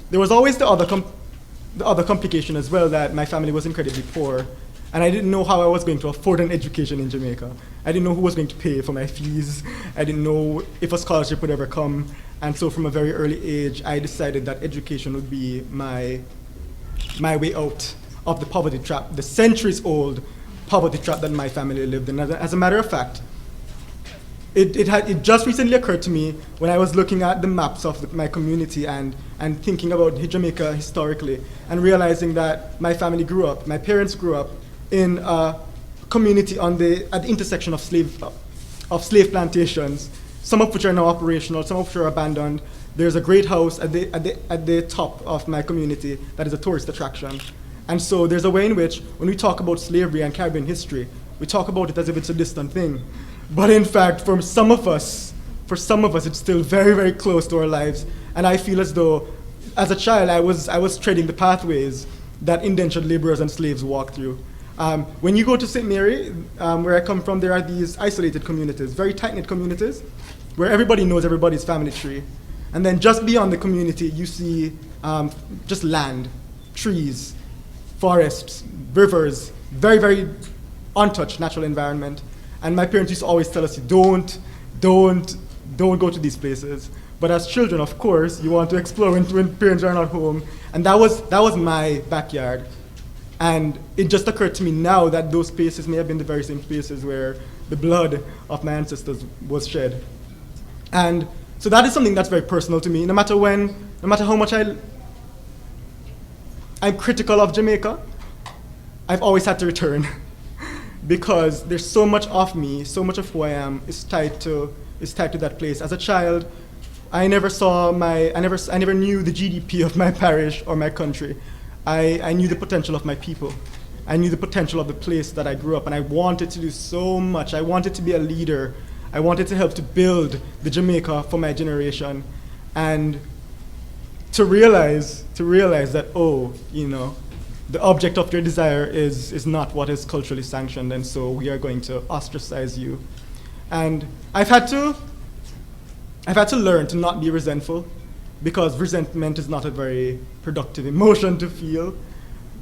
There was always the other complication as well, that my family was incredibly poor, and I didn't know how I was going to afford an education in Jamaica. I didn't know who was going to pay for my fees. I didn't know if a scholarship would ever come. And so from a very early age, I decided that education would be my way out of the poverty trap, the centuries-old poverty trap that my family lived in. As a matter of fact, it just recently occurred to me when I was looking at the maps of my community and thinking about Jamaica historically and realizing that my parents grew up in a community at the intersection of slave plantations, some of which are now operational, some of which are abandoned. There's a great house at the top of my community that is a tourist attraction. And so there's a way in which when we talk about slavery and Caribbean history, we talk about it as if it's a distant thing. But in fact, for some of us, it's still very, very close to our lives. And I feel as though, as a child, I was treading the pathways that indentured laborers and slaves walked through. When you go to St. Mary, where I come from, there are these isolated communities, very tight-knit communities, where everybody knows everybody's family tree. And then just beyond the community, you see just land, trees, forests, rivers, very, very untouched natural environment. And my parents used to always tell us, don't go to these places. But as children, of course, you want to explore when parents are not home. And that was my backyard. And it just occurred to me now that those spaces may have been the very same spaces where the blood of my ancestors was shed. And so that is something that's very personal to me. No matter how much I'm critical of Jamaica, I've always had to return. Because there's so much of me, so much of who I am is tied to that place. As a child, I never knew the GDP of my parish or my country. I knew the potential of my people. I knew the potential of the place that I grew up, and I wanted to do so much. I wanted to be a leader. I wanted to help to build the Jamaica for my generation. And to realize that, the object of your desire is not what is culturally sanctioned, and so we are going to ostracize you. And I've had to learn to not be resentful, because resentment is not a very productive emotion to feel.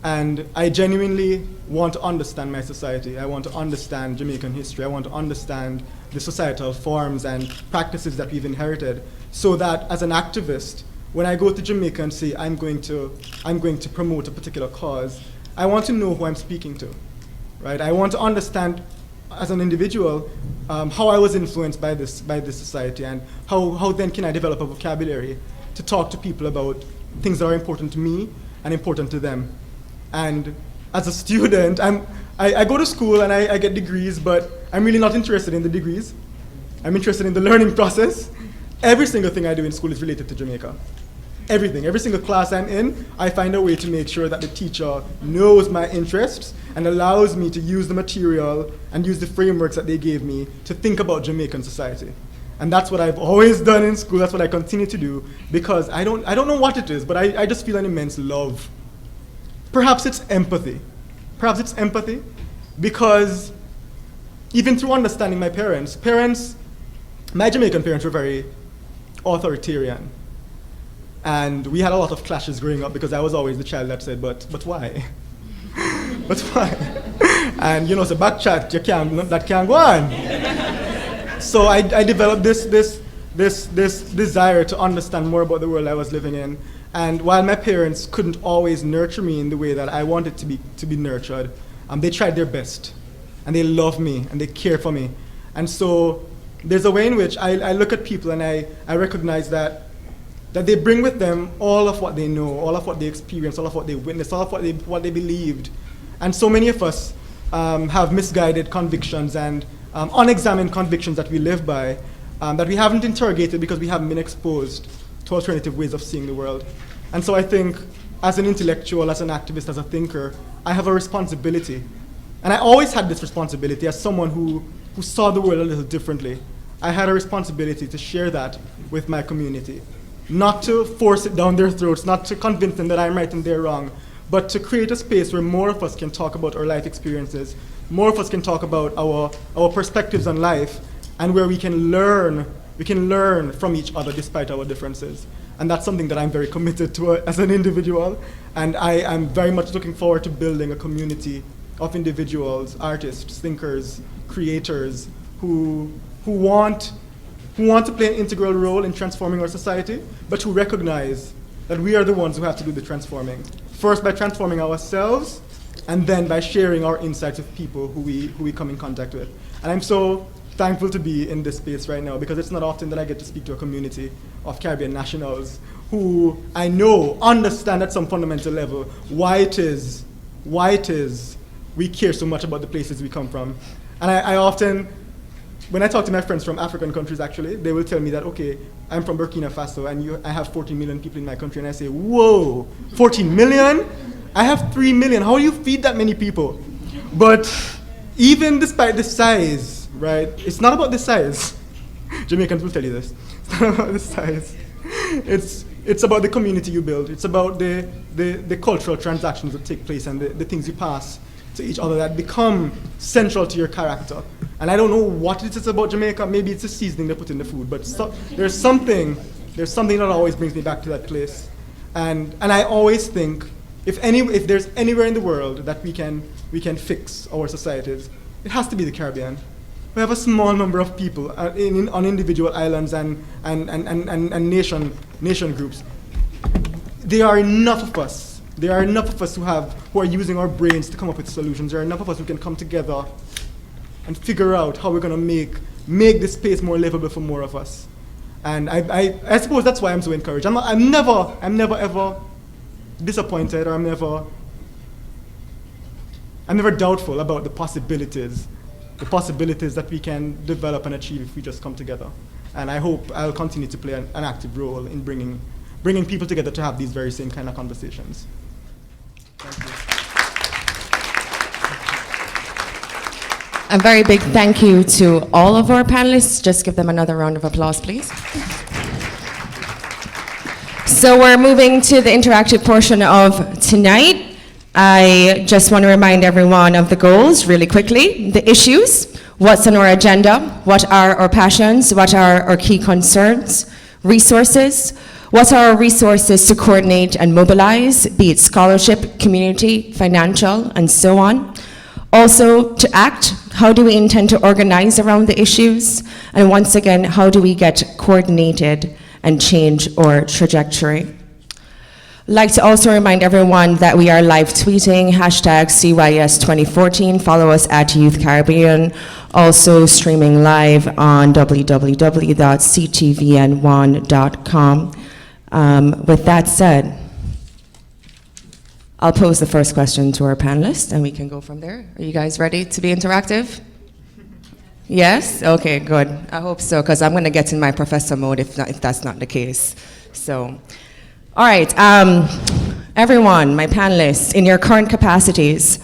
And I genuinely want to understand my society. I want to understand Jamaican history. I want to understand the societal forms and practices that we've inherited, so that as an activist, when I go to Jamaica and say I'm going to promote a particular cause, I want to know who I'm speaking to, right? I want to understand as an individual how I was influenced by this society, and how then can I develop a vocabulary to talk to people about things that are important to me and important to them. And as a student, I go to school and I get degrees, but I'm really not interested in the degrees. I'm interested in the learning process. Every single thing I do in school is related to Jamaica. Everything, every single class I'm in, I find a way to make sure that the teacher knows my interests and allows me to use the material and use the frameworks that they gave me to think about Jamaican society. And that's what I've always done in school. That's what I continue to do, because I don't know what it is, but I just feel an immense love. Perhaps it's empathy. Because even through understanding my parents, my Jamaican parents were very authoritarian. And we had a lot of clashes growing up, because I was always the child that said, but why? But why? And so back chat, that can't go on. So I developed this desire to understand more about the world I was living in. And while my parents couldn't always nurture me in the way that I wanted to be nurtured, they tried their best. And they love me, and they care for me. And so there's a way in which I look at people and I recognize that they bring with them all of what they know, all of what they experienced, all of what they witnessed, all of what they believed. And so many of us have misguided convictions and unexamined convictions that we live by, that we haven't interrogated because we haven't been exposed to alternative ways of seeing the world. And so I think, as an intellectual, as an activist, as a thinker, I have a responsibility. And I always had this responsibility as someone who saw the world a little differently. I had a responsibility to share that with my community. Not to force it down their throats, not to convince them that I'm right and they're wrong, but to create a space where more of us can talk about our life experiences, more of us can talk about our perspectives on life, and where we can learn from each other despite our differences. And that's something that I'm very committed to as an individual, and I am very much looking forward to building a community of individuals, artists, thinkers, creators, who want to play an integral role in transforming our society, but who recognize that we are the ones who have to do the transforming. First by transforming ourselves, and then by sharing our insights with people who we come in contact with. And I'm so thankful to be in this space right now because it's not often that I get to speak to a community of Caribbean nationals who I know understand at some fundamental level why it is we care so much about the places we come from. And I often, when I talk to my friends from African countries actually, they will tell me that, okay, I'm from Burkina Faso and I have 14 million people in my country, and I say, whoa, 14 million? I have 3 million, how do you feed that many people? But even despite the size, right, it's not about the size. Jamaicans will tell you this. It's not about the size. It's about the community you build. It's about the cultural transactions that take place and the things you pass to each other that become central to your character. And I don't know what it is about Jamaica. Maybe it's the seasoning they put in the food, but there's something that always brings me back to that place. And I always think if there's anywhere in the world that we can fix our societies, it has to be the Caribbean. We have a small number of people on individual islands and nation groups. There are enough of us. There are enough of us who are using our brains to come up with solutions. There are enough of us who can come together and figure out how we're going to make this space more livable for more of us. And I suppose that's why I'm so encouraged. I'm never ever disappointed, or I'm never doubtful about the possibilities that we can develop and achieve if we just come together. And I hope I'll continue to play an active role in bringing people together to have these very same kind of conversations. Thank you. A very big thank you to all of our panelists. Just give them another round of applause, please. So we're moving to the interactive portion of tonight. I just want to remind everyone of the goals really quickly. The issues, what's on our agenda, what are our passions, what are our key concerns, resources, what are our resources to coordinate and mobilize, be it scholarship, community, financial, and so on. Also, to act, how do we intend to organize around the issues? And once again, how do we get coordinated and change our trajectory? I'd like to also remind everyone that we are live tweeting, hashtag CYS2014, follow us at Youth Caribbean, also streaming live on www.ctvn1.com. With that said, I'll pose the first question to our panelists and we can go from there. Are you guys ready to be interactive? Yes? Okay, good. I hope so, because I'm going to get in my professor mode if that's not the case. So, all right, everyone, my panelists, in your current capacities,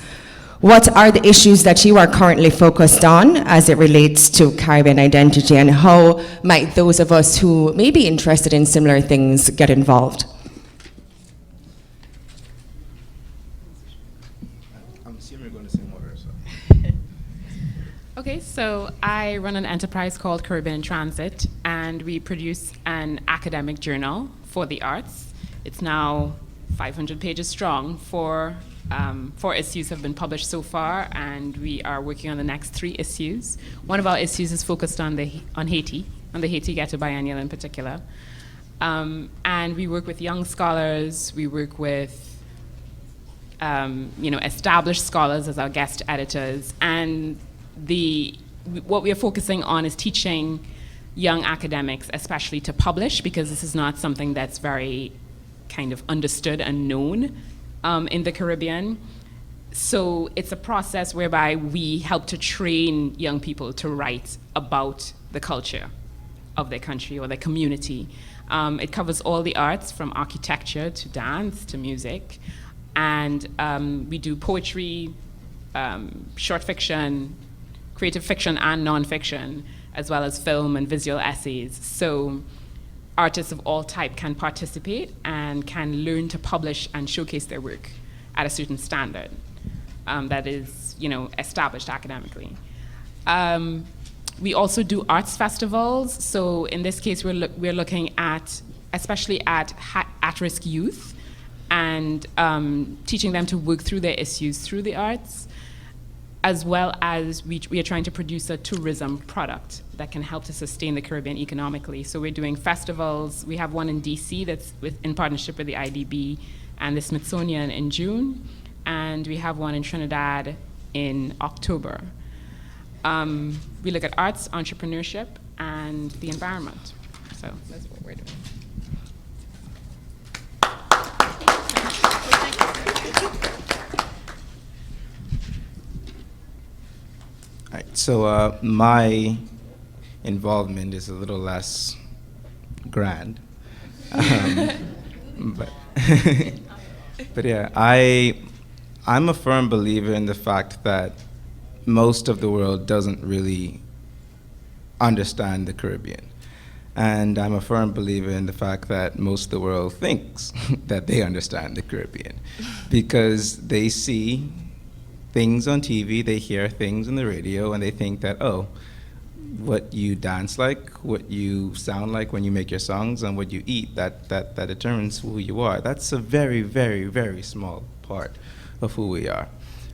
what are the issues that you are currently focused on as it relates to Caribbean identity, and how might those of us who may be interested in similar things get involved? I'm assuming you're going to say more, so. Okay, so I run an enterprise called Caribbean in Transit, and we produce an academic journal for the arts. It's now 500 pages strong. Four issues have been published so far, and we are working on the next 3 issues. One of our issues is focused on Haiti, on the Haiti Ghetto Biennial in particular. And we work with young scholars, we work with established scholars as our guest editors, and what we are focusing on is teaching young academics, especially to publish, because this is not something that's very kind of understood and known in the Caribbean. So it's a process whereby we help to train young people to write about the culture of their country or their community. It covers all the arts, from architecture to dance to music. And we do poetry, short fiction, creative fiction and nonfiction, as well as film and visual essays. So artists of all type can participate and can learn to publish and showcase their work at a certain standard that is, established academically. We also do arts festivals. So in this case, we're looking at, especially at-risk youth, and teaching them to work through their issues through the arts, as well as we are trying to produce a tourism product that can help to sustain the Caribbean economically. So we're doing festivals. We have one in DC that's in partnership with the IDB and the Smithsonian in June, and we have one in Trinidad in October. We look at arts, entrepreneurship, and the environment. So that's what we're doing. All right, so my involvement is a little less grand, but but yeah, I'm a firm believer in the fact that most of the world doesn't really understand the Caribbean. And I'm a firm believer in the fact that most of the world thinks that they understand the Caribbean because they see things on TV, they hear things on the radio, and they think that, oh, what you dance like, what you sound like when you make your songs, and what you eat, that determines who you are. That's a very, very, very small part of who we are.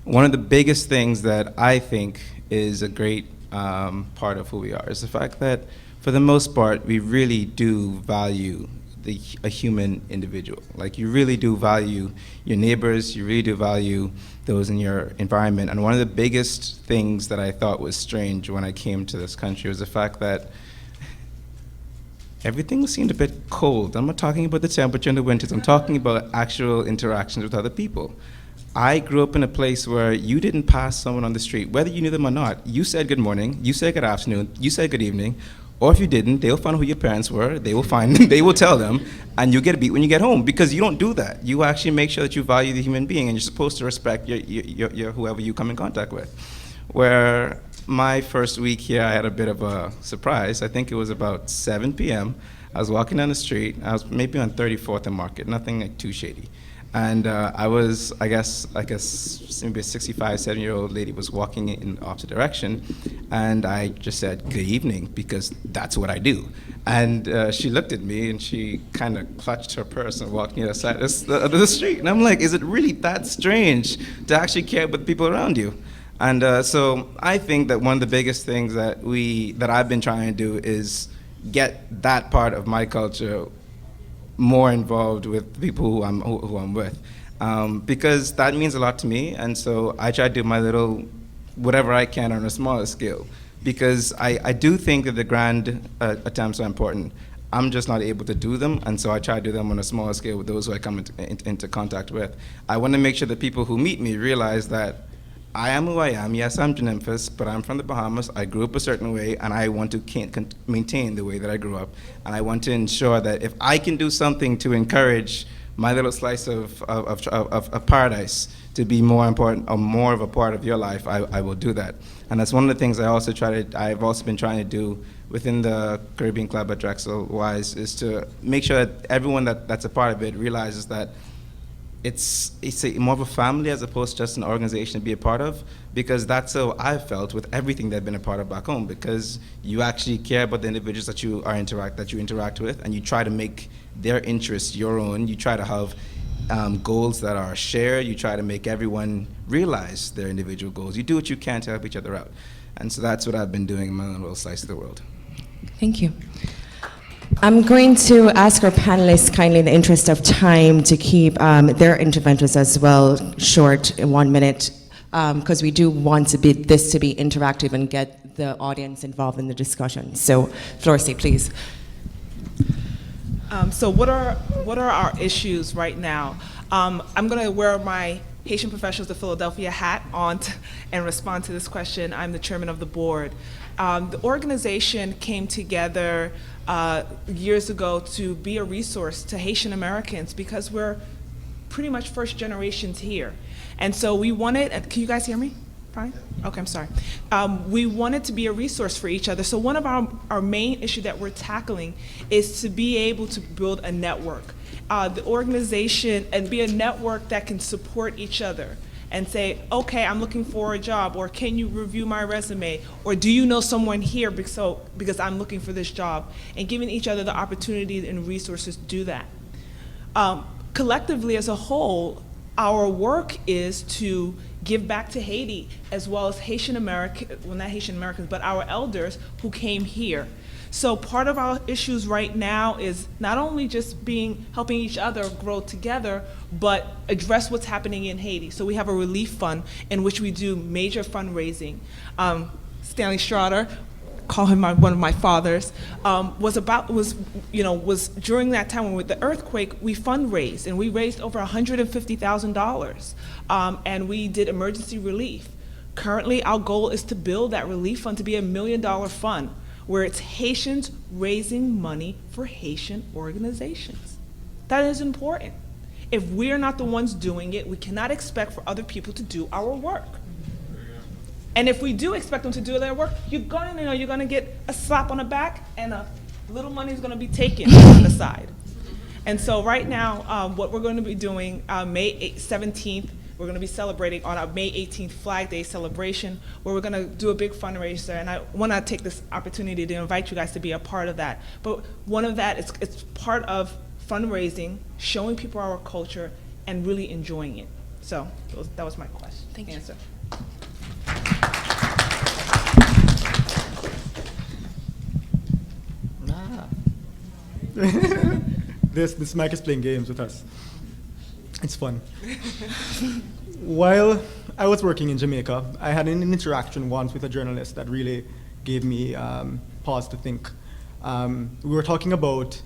One of the biggest things that I think is a great part of who we are is the fact that, for the most part, we really do value a human individual. Like, you really do value your neighbors, you really do value those in your environment. And one of the biggest things that I thought was strange when I came to this country was the fact that everything seemed a bit cold. I'm not talking about the temperature in the winters, I'm talking about actual interactions with other people. I grew up in a place where you didn't pass someone on the street, whether you knew them or not. You said good morning, you said good afternoon, you said good evening, or if you didn't, they'll find who your parents were, they will find them, they will tell them, and you get a beat when you get home, because you don't do that. You actually make sure that you value the human being, and you're supposed to respect your whoever you come in contact with. Where my first week here, I had a bit of a surprise. I think it was about 7 p.m. I was walking down the street. I was maybe on 34th and Market, nothing like too shady. And I was, I guess maybe a 65, 70-year-old lady was walking in the opposite direction, and I just said, good evening, because that's what I do. And she looked at me, and she kind of clutched her purse and walked near the side of the street. And I'm like, is it really that strange to actually care about the people around you? And so I think that one of the biggest things that I've been trying to do is get that part of my culture more involved with people who I'm with, because that means a lot to me. And so I try to do my little whatever I can on a smaller scale, because I do think that the grand attempts are important. I'm just not able to do them, and so I try to do them on a smaller scale with those who I come into contact with. I want to make sure that people who meet me realize that I am who I am. Yes, I'm Janimphus, but I'm from the Bahamas. I grew up a certain way, and I want to maintain the way that I grew up. And I want to ensure that if I can do something to encourage my little slice of paradise to be more important or more of a part of your life, I will do that. And that's one of the things I've also been trying to do within the Caribbean Club at Drexel Wise, is to make sure that everyone that's a part of it realizes that it's more of a family as opposed to just an organization to be a part of, because that's how I've felt with everything that I've been a part of back home, because you actually care about the individuals that you interact with, and you try to make their interests your own. You try to have goals that are shared. You try to make everyone realize their individual goals. You do what you can to help each other out. And so that's what I've been doing in my own little slice of the world. Thank you. I'm going to ask our panelists kindly, in the interest of time, to keep their interventions as well short, in 1 minute, because we do want this to be interactive and get the audience involved in the discussion. So, Florcy, please. So what are our issues right now? I'm going to wear my Haitian Professionals of Philadelphia hat on and respond to this question. I'm the chairman of the board. The organization came together years ago to be a resource to Haitian Americans, because we're pretty much first generations here. And so we wanted, can you guys hear me? Fine? Okay, I'm sorry. We wanted to be a resource for each other. So one of our main issue that we're tackling is to be able to build a network. The organization, and be a network that can support each other and say, okay, I'm looking for a job, or can you review my resume, or do you know someone here because I'm looking for this job, and giving each other the opportunities and resources to do that. Collectively as a whole, our work is to give back to Haiti, as well as Haitian American, well, not Haitian Americans, but our elders who came here. So part of our issues right now is not only just helping each other grow together, but address what's happening in Haiti. So we have a relief fund in which we do major fundraising. Stanley Schroeder, call him one of my fathers, was during that time with the earthquake, we fundraised, and we raised over $150,000, and we did emergency relief. Currently, our goal is to build that relief fund to be $1 million fund, where it's Haitians raising money for Haitian organizations. That is important. If we're not the ones doing it, we cannot expect for other people to do our work. And if we do expect them to do their work, you're gonna get a slap on the back, and a little money is gonna be taken on the side. And so right now, what we're going to be doing, May 17th, we're going to be celebrating on our May 18th Flag Day celebration, where we're going to do a big fundraiser, and I want to take this opportunity to invite you guys to be a part of that. But one of that, it's part of fundraising, showing people our culture, and really enjoying it. So that was my question. Thank you. Answer. This mic is playing games with us. It's fun. While I was working in Jamaica, I had an interaction once with a journalist that really gave me pause to think. We were talking about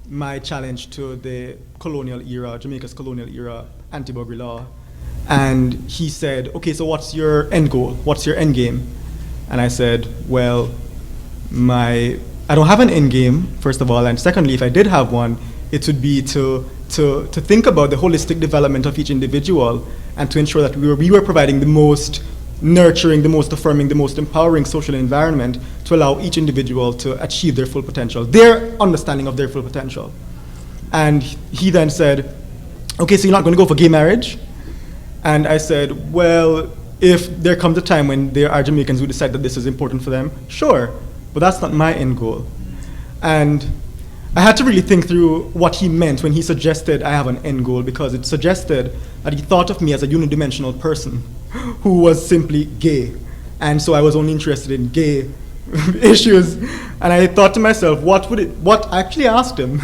my challenge to the colonial era, Jamaica's colonial era anti-burglary law. And he said, okay, so what's your end goal? What's your end game? And I said, well, I don't have an end game, first of all, and secondly, if I did have one, it would be to think about the holistic development of each individual and to ensure that we were providing the most nurturing, the most affirming, the most empowering social environment to allow each individual to achieve their full potential, their understanding of their full potential. And he then said, okay, so you're not going to go for gay marriage? And I said, well, if there comes a time when there are Jamaicans who decide that this is important for them, sure, but that's not my end goal. And I had to really think through what he meant when he suggested I have an end goal, because it suggested that he thought of me as a unidimensional person who was simply gay. And so I was only interested in gay issues. And I thought to myself, I actually asked him,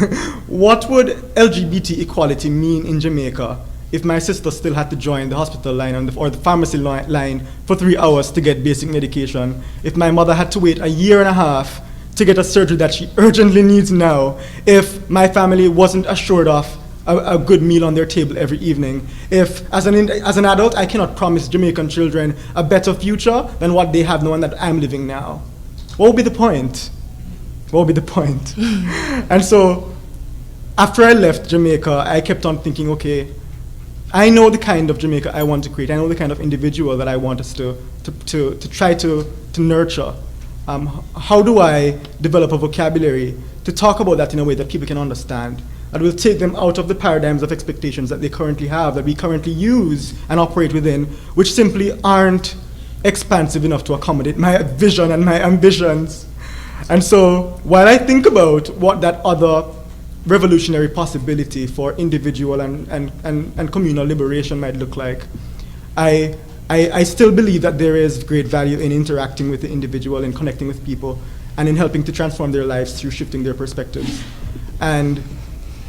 what would LGBT equality mean in Jamaica if my sister still had to join the hospital line or the pharmacy line for 3 hours to get basic medication, if my mother had to wait 1.5 years to get a surgery that she urgently needs now, if my family wasn't assured of a good meal on their table every evening, if as an adult I cannot promise Jamaican children a better future than what they have now and that I'm living now, what would be the point? What would be the point? And so after I left Jamaica, I kept on thinking, okay, I know the kind of Jamaica I want to create. I know the kind of individual that I want us to try to nurture. How do I develop a vocabulary to talk about that in a way that people can understand, that will take them out of the paradigms of expectations that they currently have, that we currently use and operate within, which simply aren't expansive enough to accommodate my vision and my ambitions. And so while I think about what that other revolutionary possibility for individual and communal liberation might look like, I still believe that there is great value in interacting with the individual and connecting with people and in helping to transform their lives through shifting their perspectives. And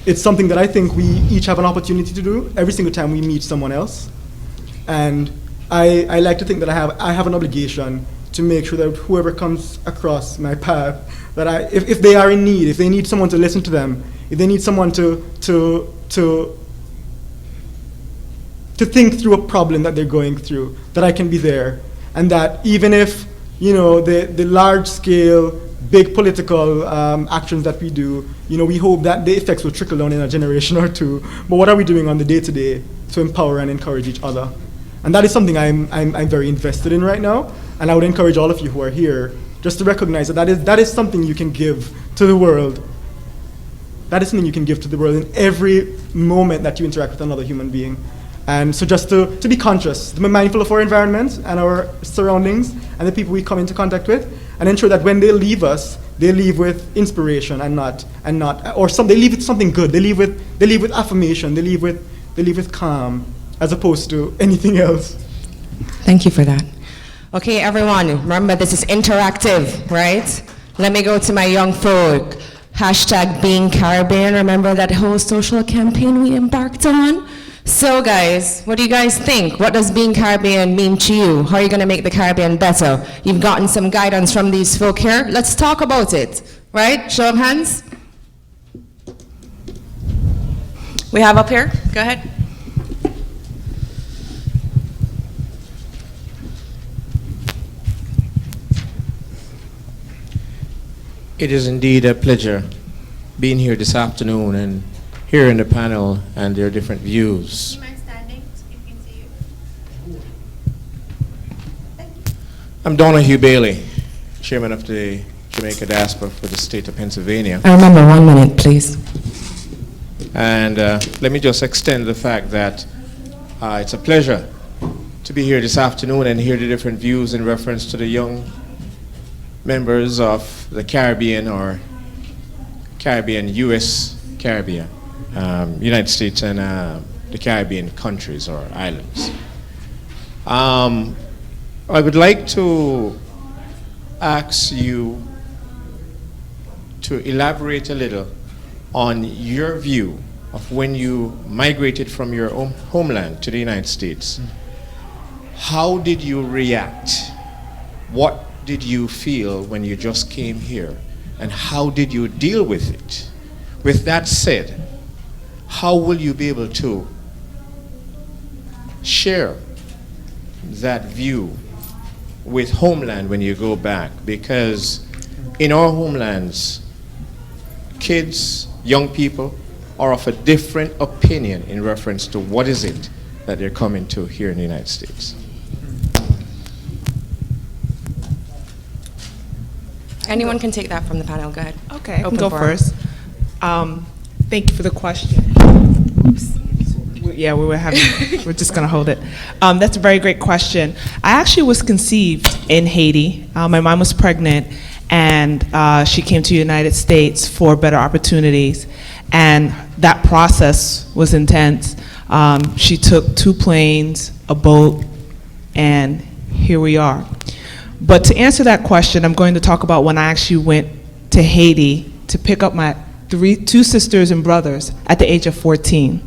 it's something that I think we each have an opportunity to do every single time we meet someone else. And I like to think that I have an obligation to make sure that whoever comes across my path, that if they are in need, if they need someone to listen to them, if they need someone to think through a problem that they're going through, that I can be there. And that even if, the large-scale, big political actions that we do, we hope that the effects will trickle down in a generation or two. But what are we doing on the day-to-day to empower and encourage each other? And that is something I'm very invested in right now. And I would encourage all of you who are here just to recognize that is something you can give to the world. That is something you can give to the world in every moment that you interact with another human being. And so just to be conscious, to be mindful of our environment and our surroundings and the people we come into contact with, and ensure that when they leave us, they leave with inspiration they leave with something good. They leave with affirmation. They leave with calm, as opposed to anything else. Thank you for that. Okay, everyone, remember this is interactive, right? Let me go to my young folk. #BeingCaribbean. Remember that whole social campaign we embarked on? So guys, what do you guys think? What does being Caribbean mean to you? How are you going to make the Caribbean better? You've gotten some guidance from these folk here. Let's talk about it, right? Show of hands. We have up here, go ahead. It is indeed a pleasure being here this afternoon and hearing the panel and their different views. Do you mind standing so people can see you? I'm Donahue Bailey, Chairman of the Jamaica Diaspora for the state of Pennsylvania. I remember 1 minute, please. And let me just extend the fact that it's a pleasure to be here this afternoon and hear the different views in reference to the young members of the Caribbean or Caribbean, U.S. Caribbean, United States and the Caribbean countries or islands. I would like to ask you to elaborate a little on your view of when you migrated from your homeland to the United States. How did you react? What did you feel when you just came here? And how did you deal with it? With that said, how will you be able to share that view with homeland when you go back? Because in our homelands, kids, young people are of a different opinion in reference to what is it that they're coming to here in the United States. Anyone can take that from the panel, go ahead. Okay, I can Open go forum. first. Thank you for the question. Oops. Yeah, we're just gonna hold it. That's a very great question. I actually was conceived in Haiti. My mom was pregnant, and she came to the United States for better opportunities, and that process was intense. She took 2 planes, a boat, and here we are. But to answer that question, I'm going to talk about when I actually went to Haiti to pick up my 2 sisters and brothers at the age of 14.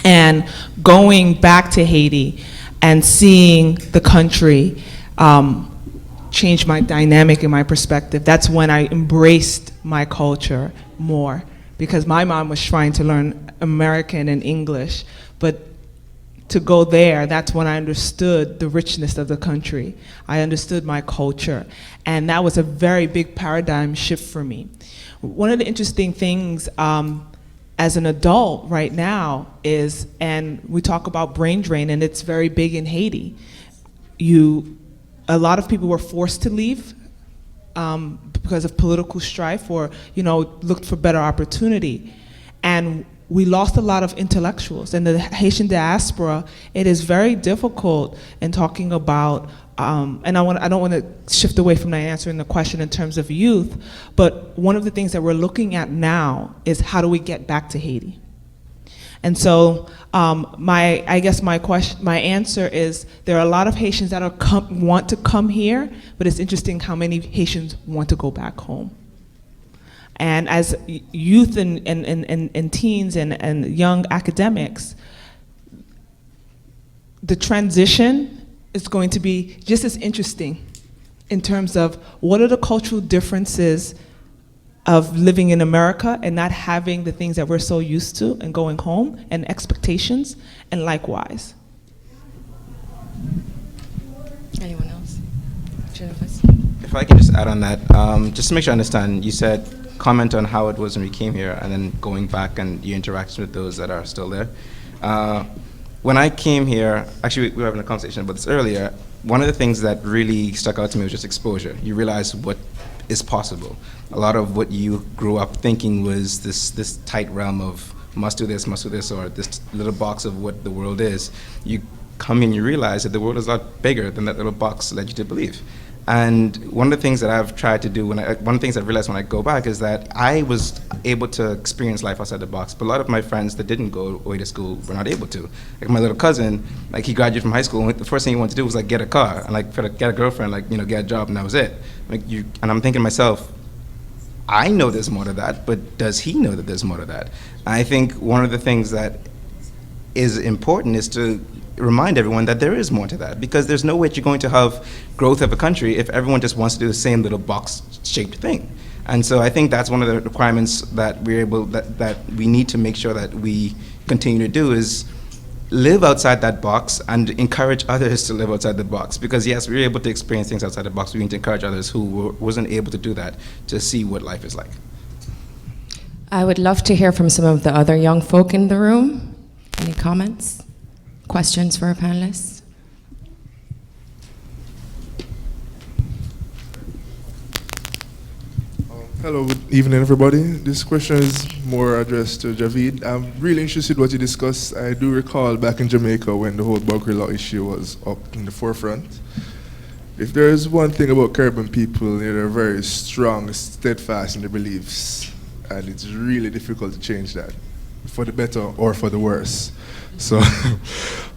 And going back to Haiti and seeing the country changed my dynamic and my perspective. That's when I embraced my culture more, because my mom was trying to learn American and English, but to go there, that's when I understood the richness of the country. I understood my culture, and that was a very big paradigm shift for me. One of the interesting things as an adult right now is, and we talk about brain drain, and it's very big in Haiti. A lot of people were forced to leave because of political strife, or looked for better opportunity, and we lost a lot of intellectuals. In the Haitian diaspora, it is very difficult in talking about, and I don't want to shift away from answering the question in terms of youth, but one of the things that we're looking at now is how do we get back to Haiti? And so my answer is there are a lot of Haitians that want to come here, but it's interesting how many Haitians want to go back home. And as youth and teens and young academics, the transition is going to be just as interesting in terms of what are the cultural differences of living in America and not having the things that we're so used to and going home, and expectations, and likewise. Anyone else? Jennifer? If I can just add on that, just to make sure I understand, you said comment on how it was when we came here and then going back and your interaction with those that are still there. When I came here, actually we were having a conversation about this earlier, one of the things that really stuck out to me was just exposure. You realize what is possible. A lot of what you grew up thinking was this tight realm of must do this, or this little box of what the world is. You come in, you realize that the world is a lot bigger than that little box led you to believe. And one of the things that I've tried to do, one of the things I've realized when I go back is that I was able to experience life outside the box, but a lot of my friends that didn't go away to school were not able to. Like my little cousin, he graduated from high school, and the first thing he wanted to do was get a car and get a girlfriend, get a job, and that was it. And I'm thinking to myself, I know there's more to that, but does he know that there's more to that? And I think one of the things that is important is to remind everyone that there is more to that, because there's no way you're going to have growth of a country if everyone just wants to do the same little box-shaped thing. And so I think that's one of the requirements that that we need to make sure that we continue to do, is live outside that box and encourage others to live outside the box. Because yes, we're able to experience things outside the box. We need to encourage others who wasn't able to do that to see what life is like. I would love to hear from some of the other young folk in the room. Any comments? Questions for our panelists? Hello, good evening, everybody. This question is more addressed to Javid. I'm really interested in what you discussed. I do recall back in Jamaica when the whole Bulgari law issue was up in the forefront. If there is one thing about Caribbean people, they're very strong, steadfast in their beliefs, and it's really difficult to change that, for the better or for the worse. So,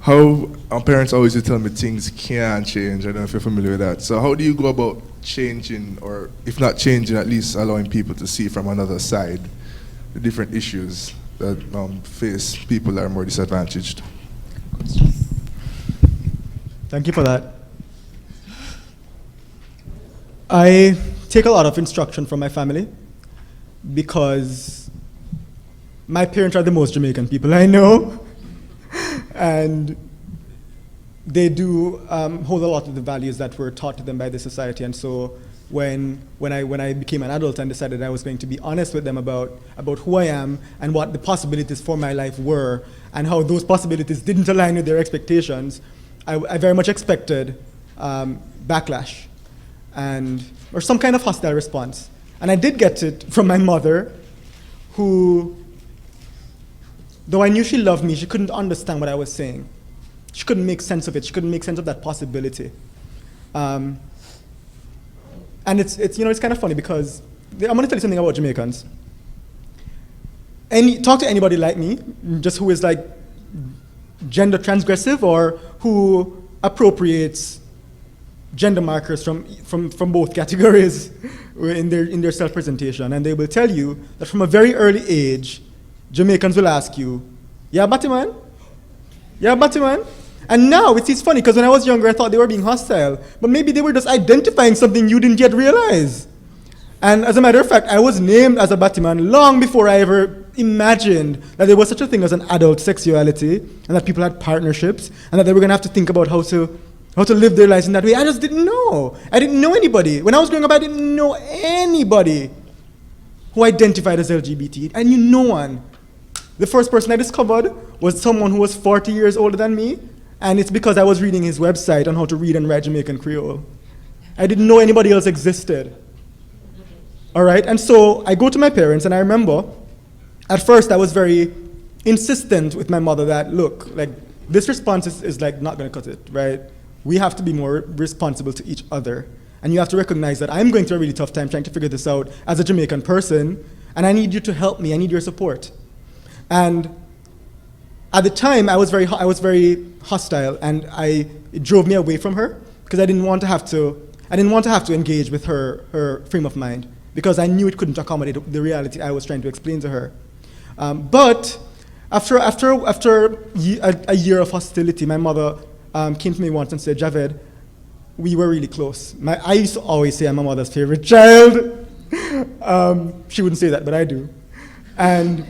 how our parents always used to tell me things can change. I don't know if you're familiar with that. So, how do you go about changing, or if not changing, at least allowing people to see from another side the different issues that face people that are more disadvantaged? Thank you for that. I take a lot of instruction from my family because my parents are the most Jamaican people I know. And they do hold a lot of the values that were taught to them by the society. And so when I became an adult and decided I was going to be honest with them about who I am and what the possibilities for my life were and how those possibilities didn't align with their expectations, I very much expected backlash or some kind of hostile response. And I did get it from my mother, who, though I knew she loved me, she couldn't understand what I was saying. She couldn't make sense of it. She couldn't make sense of that possibility. And it's kind of funny because I'm going to tell you something about Jamaicans. Talk to anybody like me, just who is like gender transgressive or who appropriates gender markers from both categories in their self-presentation, and they will tell you that from a very early age, Jamaicans will ask you, "Yeah, Batman? Yeah, Batman?" And now it's funny because when I was younger, I thought they were being hostile, but maybe they were just identifying something you didn't yet realize. And as a matter of fact, I was named as a Batman long before I ever imagined that there was such a thing as an adult sexuality and that people had partnerships and that they were going to have to think about how to live their lives in that way. I just didn't know. I didn't know anybody. When I was growing up, I didn't know anybody who identified as LGBT. I knew no one. The first person I discovered was someone who was 40 years older than me, and it's because I was reading his website on how to read and write Jamaican Creole. I didn't know anybody else existed. All right, and so I go to my parents, and I remember, at first I was very insistent with my mother that, look, like, this response is like not gonna cut it, right? We have to be more responsible to each other. And you have to recognize that I'm going through a really tough time trying to figure this out as a Jamaican person, and I need you to help me, I need your support. And at the time, I was very hostile, and it drove me away from her because I didn't want to have to engage with her frame of mind because I knew it couldn't accommodate the reality I was trying to explain to her. But after a year of hostility, my mother came to me once and said, "Javed, we were really close." I used to always say I'm my mother's favorite child. She wouldn't say that, but I do. And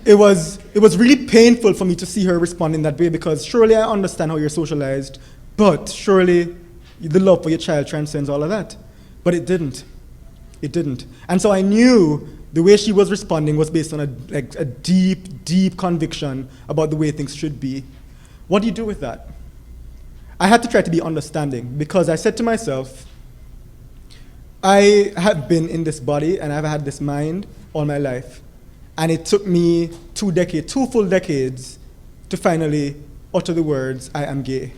it was really painful for me to see her respond in that way because surely I understand how you're socialized, but surely the love for your child transcends all of that. But it didn't. It didn't. And so I knew the way she was responding was based on a deep, deep conviction about the way things should be. What do you do with that? I had to try to be understanding because I said to myself, I have been in this body and I've had this mind all my life. And it took me 2 full decades to finally utter the words, "I am gay,"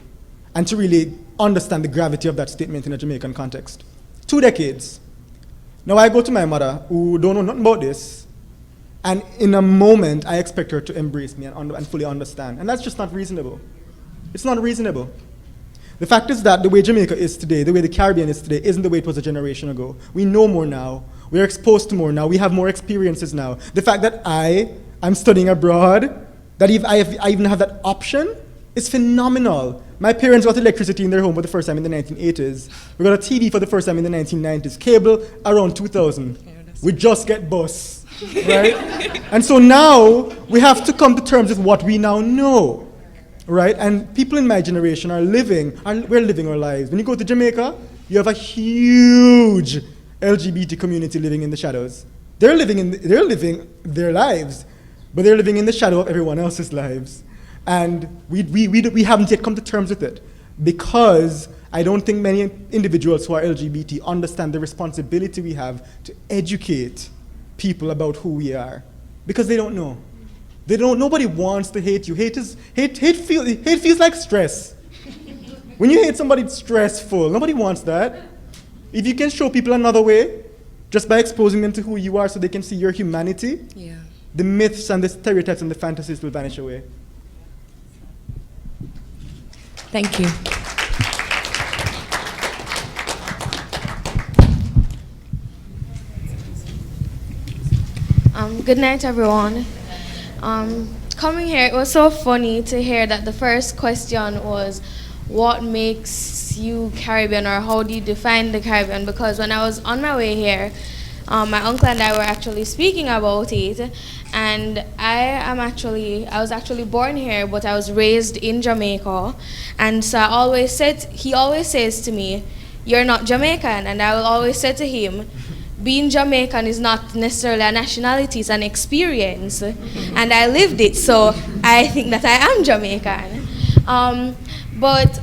and to really understand the gravity of that statement in a Jamaican context. 2 decades. Now I go to my mother, who don't know nothing about this, and in a moment, I expect her to embrace me and fully understand. And that's just not reasonable. It's not reasonable. The fact is that the way Jamaica is today, the way the Caribbean is today, isn't the way it was a generation ago. We know more now. We are exposed to more now. We have more experiences now. The fact that I'm studying abroad, that I even have that option is phenomenal. My parents got electricity in their home for the first time in the 1980s. We got a TV for the first time in the 1990s. Cable around 2000. We just get bus, right? And so now we have to come to terms with what we now know, right? And people in my generation we're living our lives. When you go to Jamaica, you have a huge LGBT community living in the shadows. They're living their lives, but they're living in the shadow of everyone else's lives. And we haven't yet come to terms with it because I don't think many individuals who are LGBT understand the responsibility we have to educate people about who we are, because they don't know. Nobody wants to hate you. Hate feels like stress. When you hate somebody, it's stressful. Nobody wants that. If you can show people another way, just by exposing them to who you are so they can see your humanity, the myths and the stereotypes and the fantasies will vanish away. Thank you. Good night, everyone. Coming here, it was so funny to hear that the first question was, what makes you Caribbean, or how do you define the Caribbean? Because when I was on my way here, my uncle and I were actually speaking about it, and I was actually born here, but I was raised in Jamaica, and so he always says to me, "You're not Jamaican," and I will always say to him, being Jamaican is not necessarily a nationality, it's an experience, and I lived it, so I think that I am Jamaican. But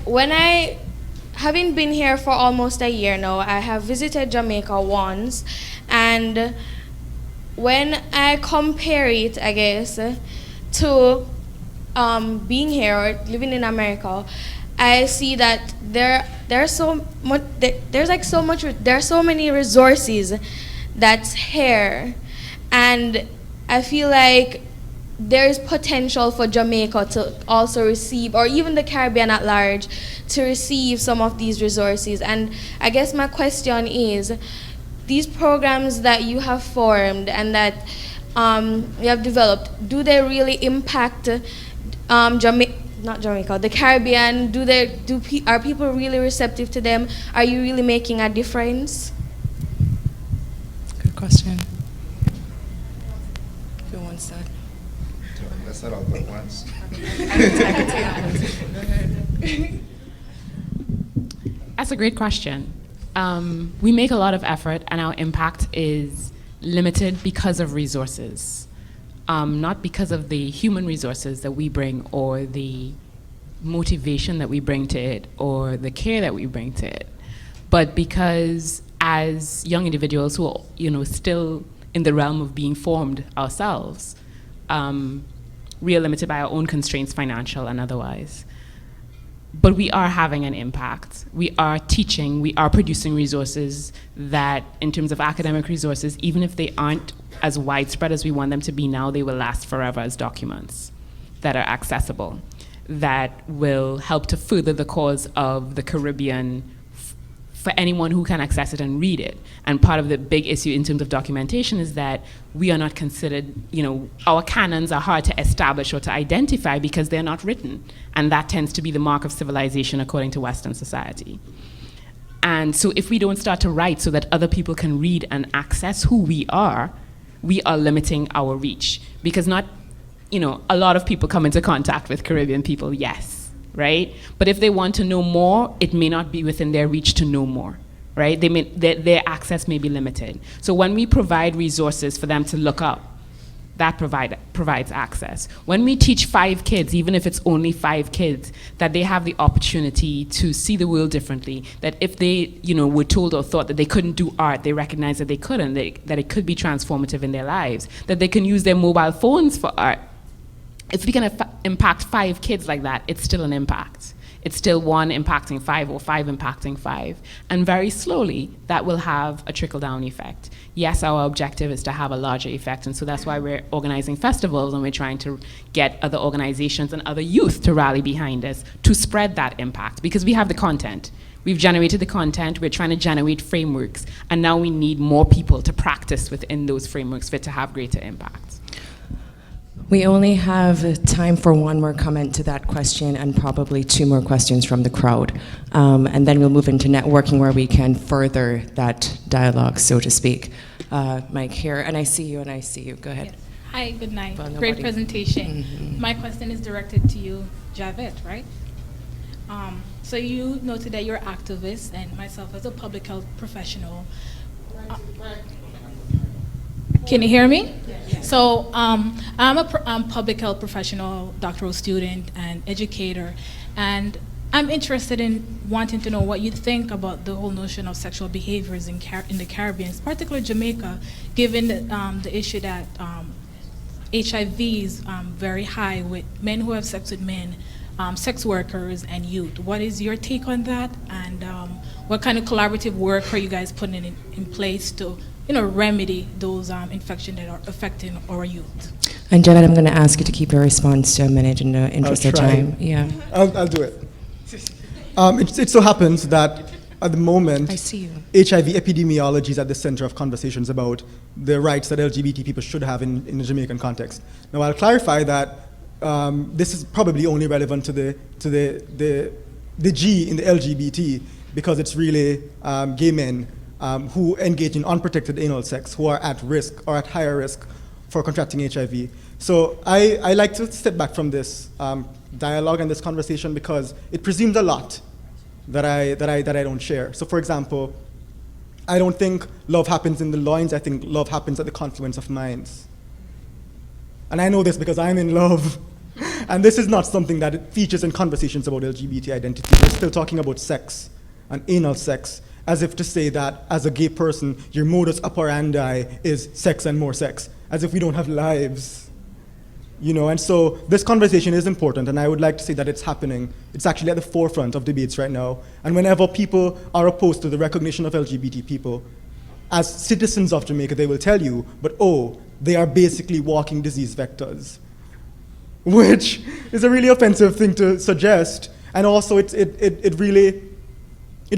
having been here for almost a year now, I have visited Jamaica once, and when I compare it, I guess, to being here or living in America, I see that there are so many resources that's here, and I feel like there is potential for Jamaica to also receive, or even the Caribbean at large, to receive some of these resources. And I guess my question is, these programs that you have formed and that you have developed, do they really impact the Caribbean? Are people really receptive to them? Are you really making a difference? Good question. Who wants that? That's not all at once. That's a great question. We make a lot of effort, and our impact is limited because of resources. Not because of the human resources that we bring, or the motivation that we bring to it, or the care that we bring to it, but because as young individuals who are, still in the realm of being formed ourselves, we are limited by our own constraints, financial and otherwise. But we are having an impact. We are teaching, we are producing resources that, in terms of academic resources, even if they aren't as widespread as we want them to be now, they will last forever as documents that are accessible, that will help to further the cause of the Caribbean for anyone who can access it and read it. And part of the big issue in terms of documentation is that we are not considered, our canons are hard to establish or to identify because they're not written. And that tends to be the mark of civilization according to Western society. And so if we don't start to write so that other people can read and access who we are limiting our reach. Because not, a lot of people come into contact with Caribbean people, yes. Right? But if they want to know more, it may not be within their reach to know more, right? Their access may be limited. So when we provide resources for them to look up, that provides access. When we teach 5 kids, even if it's only 5 kids, that they have the opportunity to see the world differently, that if they were told or thought that they couldn't do art, they recognize that they couldn't, that it could be transformative in their lives, that they can use their mobile phones for art. If we can impact 5 kids like that, it's still an impact. It's still 1 impacting 5 or 5 impacting 5. And very slowly, that will have a trickle-down effect. Yes, our objective is to have a larger effect, and so that's why we're organizing festivals, and we're trying to get other organizations and other youth to rally behind us to spread that impact, because we have the content. We've generated the content, we're trying to generate frameworks, and now we need more people to practice within those frameworks for it to have greater impact. We only have time for one more comment to that question and probably two more questions from the crowd. And then we'll move into networking where we can further that dialogue, so to speak. Mike here, and I see you and I see you. Go ahead. Yes. Hi, good night. Well, Great nobody- presentation. Mhm. My question is directed to you, Javed, right? So you noted that you're an activist, and myself as a public health professional. Can you hear me? Yes. So I'm a public health professional, doctoral student, and educator, and I'm interested in wanting to know what you think about the whole notion of sexual behaviors in the Caribbean, particularly Jamaica, given the issue that HIV is very high with men who have sex with men, sex workers, and youth. What is your take on that, and what kind of collaborative work are you guys putting in place to remedy those infections that are affecting our youth? And Janet, I'm going to ask you to keep your response to a minute in the interest of time. Yeah. I'll do it. It so happens that at the moment, I see you. HIV epidemiology is at the center of conversations about the rights that LGBT people should have in the Jamaican context. Now, I'll clarify that this is probably only relevant to the G in the LGBT, because it's really gay men who engage in unprotected anal sex, who are at risk or at higher risk for contracting HIV. So I like to step back from this dialogue and this conversation because it presumes a lot that I don't share. So for example, I don't think love happens in the loins, I think love happens at the confluence of minds. And I know this because I'm in love. And this is not something that features in conversations about LGBT identity. We're still talking about sex and anal sex, as if to say that as a gay person, your modus operandi is sex and more sex, as if we don't have lives. And so this conversation is important, and I would like to say that it's happening. It's actually at the forefront of debates right now. And whenever people are opposed to the recognition of LGBT people, as citizens of Jamaica, they will tell you, but they are basically walking disease vectors, which is a really offensive thing to suggest. And also it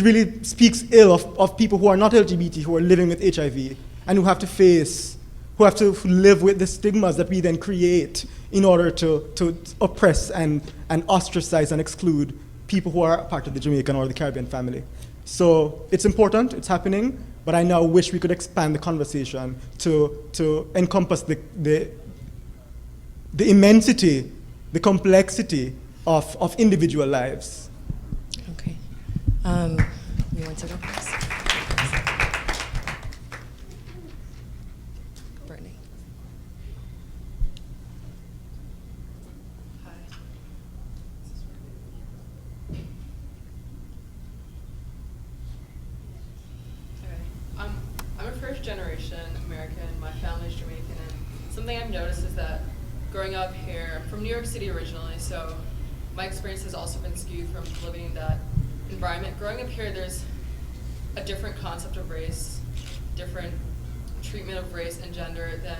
really speaks ill of people who are not LGBT, who are living with HIV, and who have to live with the stigmas that we then create in order to oppress and ostracize and exclude people who are part of the Jamaican or the Caribbean family. So it's important, it's happening, but I now wish we could expand the conversation to encompass the immensity, the complexity of individual lives. Okay. You want to go first? Brittany. I'm a first-generation American. My family's Jamaican, and something I've noticed is that growing up here, I'm from New York City originally, so my experience has also been skewed from living in that environment. Growing up here, there's a different concept of race, different treatment of race and gender than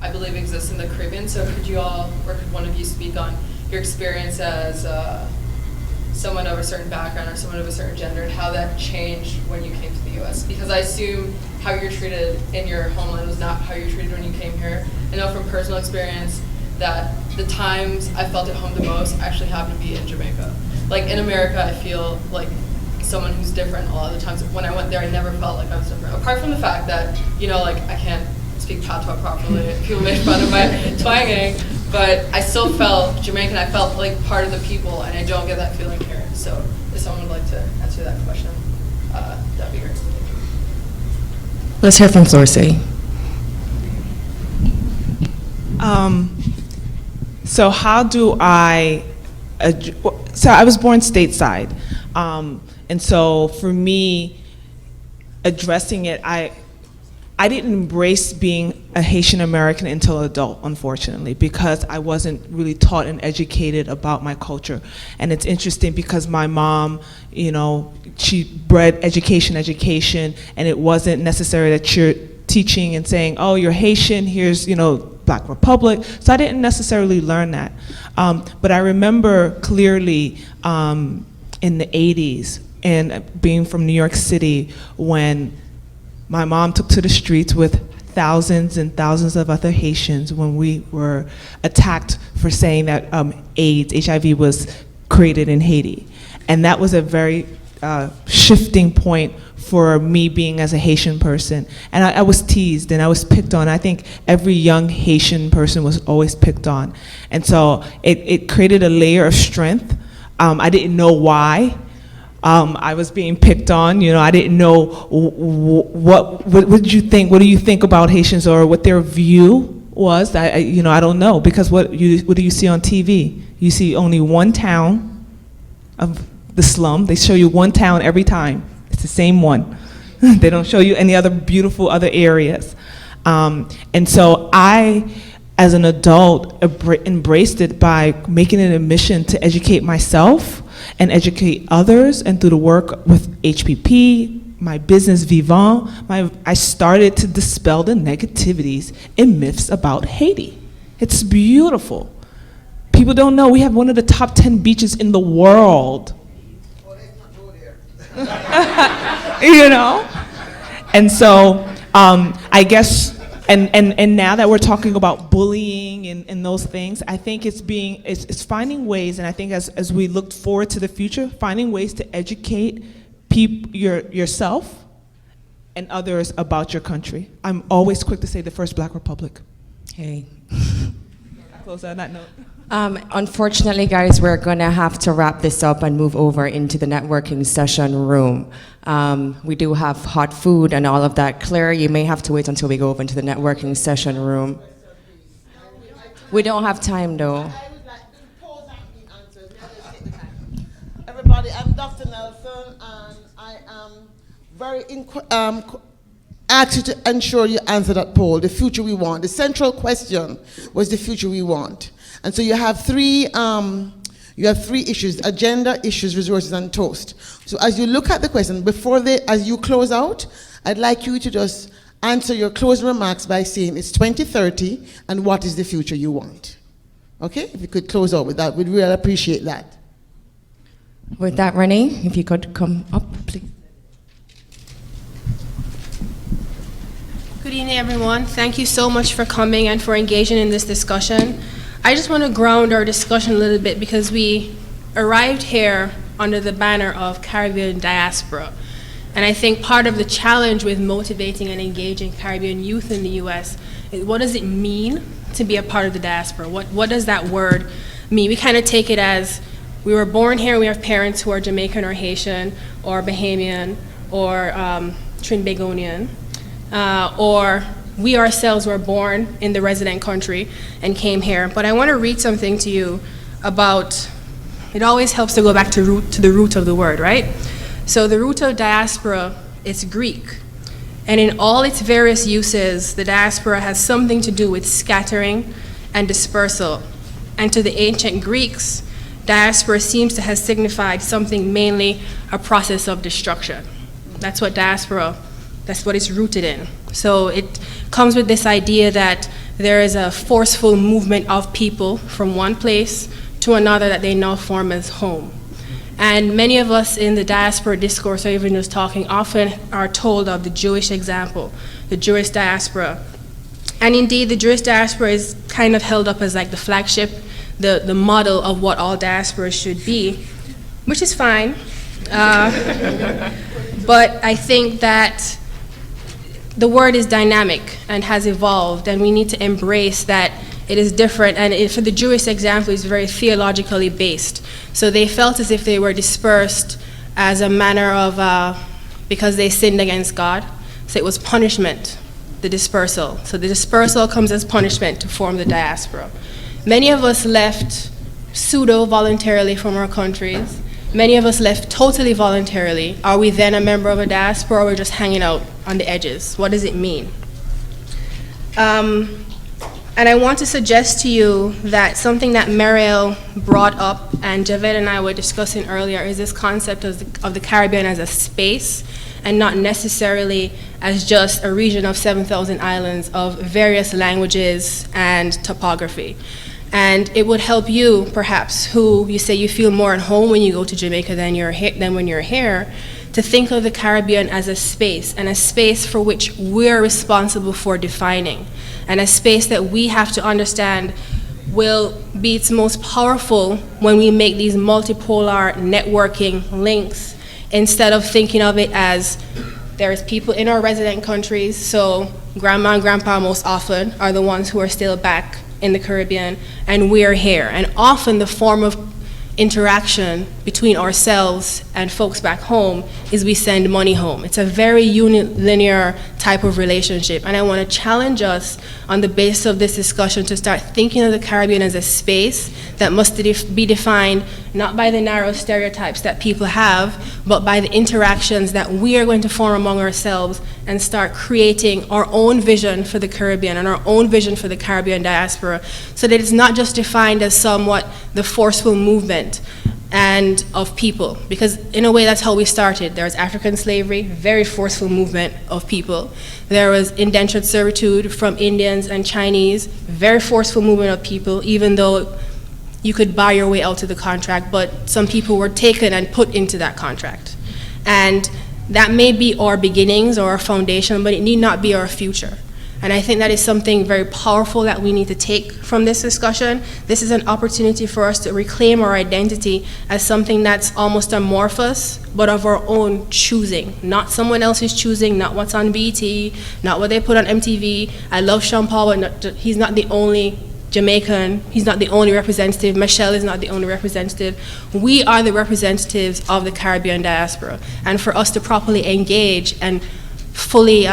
I believe exists in the Caribbean. So could you all, or could one of you speak on your experience as someone of a certain background or someone of a certain gender, and how that changed when you came to the US? Because I assume how you're treated in your homeland was not how you're treated when you came here. I know from personal experience that the times I felt at home the most actually happened to be in Jamaica. Like in America, I feel like someone who's different a lot of the times. When I went there, I never felt like I was different. Apart from the fact that, I can't speak patois properly. People make fun of my twanging, but I still felt Jamaican. I felt like part of the people, and I don't get that feeling here. So if someone would like to answer that question, that'd be great. Let's hear from Florcy. So how do I, so I was born stateside. And so for me, addressing it, I didn't embrace being a Haitian American until adult, unfortunately, because I wasn't really taught and educated about my culture. And it's interesting because my mom, she bred education, and it wasn't necessary that you're teaching and saying, oh, you're Haitian, here's, Black Republic. So I didn't necessarily learn that. But I remember clearly in the 80s, and being from New York City, when my mom took to the streets with thousands and thousands of other Haitians when we were attacked for saying that AIDS, HIV, was created in Haiti. And that was a very shifting point for me being as a Haitian person. And I was teased and I was picked on. I think every young Haitian person was always picked on. And so it created a layer of strength. I didn't know why. I was being picked on, you know, I didn't know what did you think, what do you think about Haitians, or what their view was. I don't know, because what do you see on TV? You see only one town of the slum. They show you one town every time. It's the same one. They don't show you any other beautiful other areas. And so I, as an adult, embraced it by making it a mission to educate myself and educate others, and through the work with HPP, my business Vivant, I started to dispel the negativities and myths about Haiti. It's beautiful. People don't know we have one of the top 10 beaches in the world. You know? And so I guess, and now that we're talking about bullying and those things, I think it's finding ways, and I think as we look forward to the future, finding ways to educate yourself and others about your country. I'm always quick to say the first Black Republic. Hey. I'll close on that note. Unfortunately, guys, we're going to have to wrap this up and move over into the networking session room. We do have hot food and all of that. Claire, you may have to wait until we go over into the networking session room. We don't have time, though. Everybody, I'm Dr. Nelson, and I am very asked you to ensure you answer that poll, the future we want. The central question was the future we want. And so you have three issues: agenda, issues, resources, and toast. So as you look at the question, as you close out, I'd like you to just answer your closing remarks by saying it's 2030 and what is the future you want. Okay? If you could close out with that, we'd really appreciate that. With that, Renee, if you could come up, please. Good evening, everyone. Thank you so much for coming and for engaging in this discussion. I just want to ground our discussion a little bit because we arrived here under the banner of Caribbean diaspora. And I think part of the challenge with motivating and engaging Caribbean youth in the US is, what does it mean to be a part of the diaspora? What does that word mean? We kind of take it as we were born here, we have parents who are Jamaican or Haitian or Bahamian or Trinbagonian, or we ourselves were born in the resident country and came here. But I want to read something to you about, it always helps to go back to the root of the word, right? So the root of diaspora is Greek. And in all its various uses, the diaspora has something to do with scattering and dispersal. And to the ancient Greeks, diaspora seems to have signified something, mainly a process of destruction. That's what diaspora, that's what it's rooted in. So it comes with this idea that there is a forceful movement of people from one place to another that they now form as home. And many of us in the diaspora discourse, or even just talking, often are told of the Jewish example, the Jewish diaspora. And indeed, the Jewish diaspora is kind of held up as like the flagship, the model of what all diasporas should be, which is fine. But I think that the word is dynamic and has evolved, and we need to embrace that it is different. And for the Jewish example, it's very theologically based. So they felt as if they were dispersed as a manner of, because they sinned against God. So it was punishment, the dispersal. So the dispersal comes as punishment to form the diaspora. Many of us left pseudo-voluntarily from our countries. Many of us left totally voluntarily. Are we then a member of a diaspora, or we're just hanging out on the edges? What does it mean? And I want to suggest to you that something that Mariel brought up and Javed and I were discussing earlier is this concept of the Caribbean as a space and not necessarily as just a region of 7,000 islands of various languages and topography. And it would help you, perhaps, who you say you feel more at home when you go to Jamaica than when you're here, to think of the Caribbean as a space, and a space for which we're responsible for defining, and a space that we have to understand will be its most powerful when we make these multipolar networking links, instead of thinking of it as there's people in our resident countries, so grandma and grandpa most often are the ones who are still back in the Caribbean, and we're here. And often the form of interaction between ourselves and folks back home is we send money home. It's a very linear type of relationship, and I want to challenge us on the basis of this discussion to start thinking of the Caribbean as a space that must be defined not by the narrow stereotypes that people have, but by the interactions that we are going to form among ourselves and start creating our own vision for the Caribbean and our own vision for the Caribbean diaspora, so that it's not just defined as somewhat the forceful movement and of people, because in a way that's how we started. There was African slavery, very forceful movement of people. There was indentured servitude from Indians and Chinese, very forceful movement of people, even though you could buy your way out of the contract, but some people were taken and put into that contract. And that may be our beginnings or our foundation, but it need not be our future. And I think that is something very powerful that we need to take from this discussion. This is an opportunity for us to reclaim our identity as something that's almost amorphous, but of our own choosing. Not someone else's choosing, not what's on BT, not what they put on MTV. I love Sean Paul, but he's not the only Jamaican, he's not the only representative, Michelle is not the only representative. We are the representatives of the Caribbean diaspora. And for us to properly engage and fully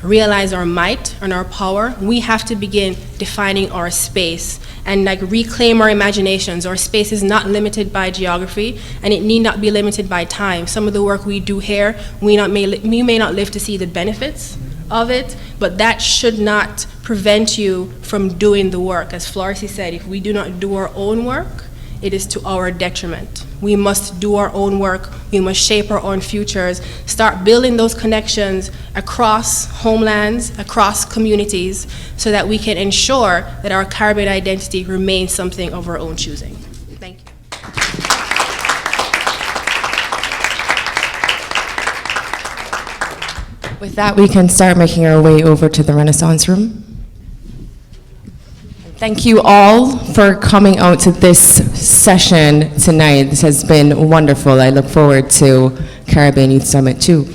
realize our might and our power, we have to begin defining our space and reclaim our imaginations. Our space is not limited by geography, and it need not be limited by time. Some of the work we do here, we may not live to see the benefits of it, but that should not prevent you from doing the work. As Florissy said, if we do not do our own work, it is to our detriment. We must do our own work. We must shape our own futures, start building those connections across homelands, across communities, so that we can ensure that our Caribbean identity remains something of our own choosing. Thank you. With that, we can start making our way over to the Renaissance Room. Thank you all for coming out to this session tonight. This has been wonderful. I look forward to Caribbean Youth Summit too.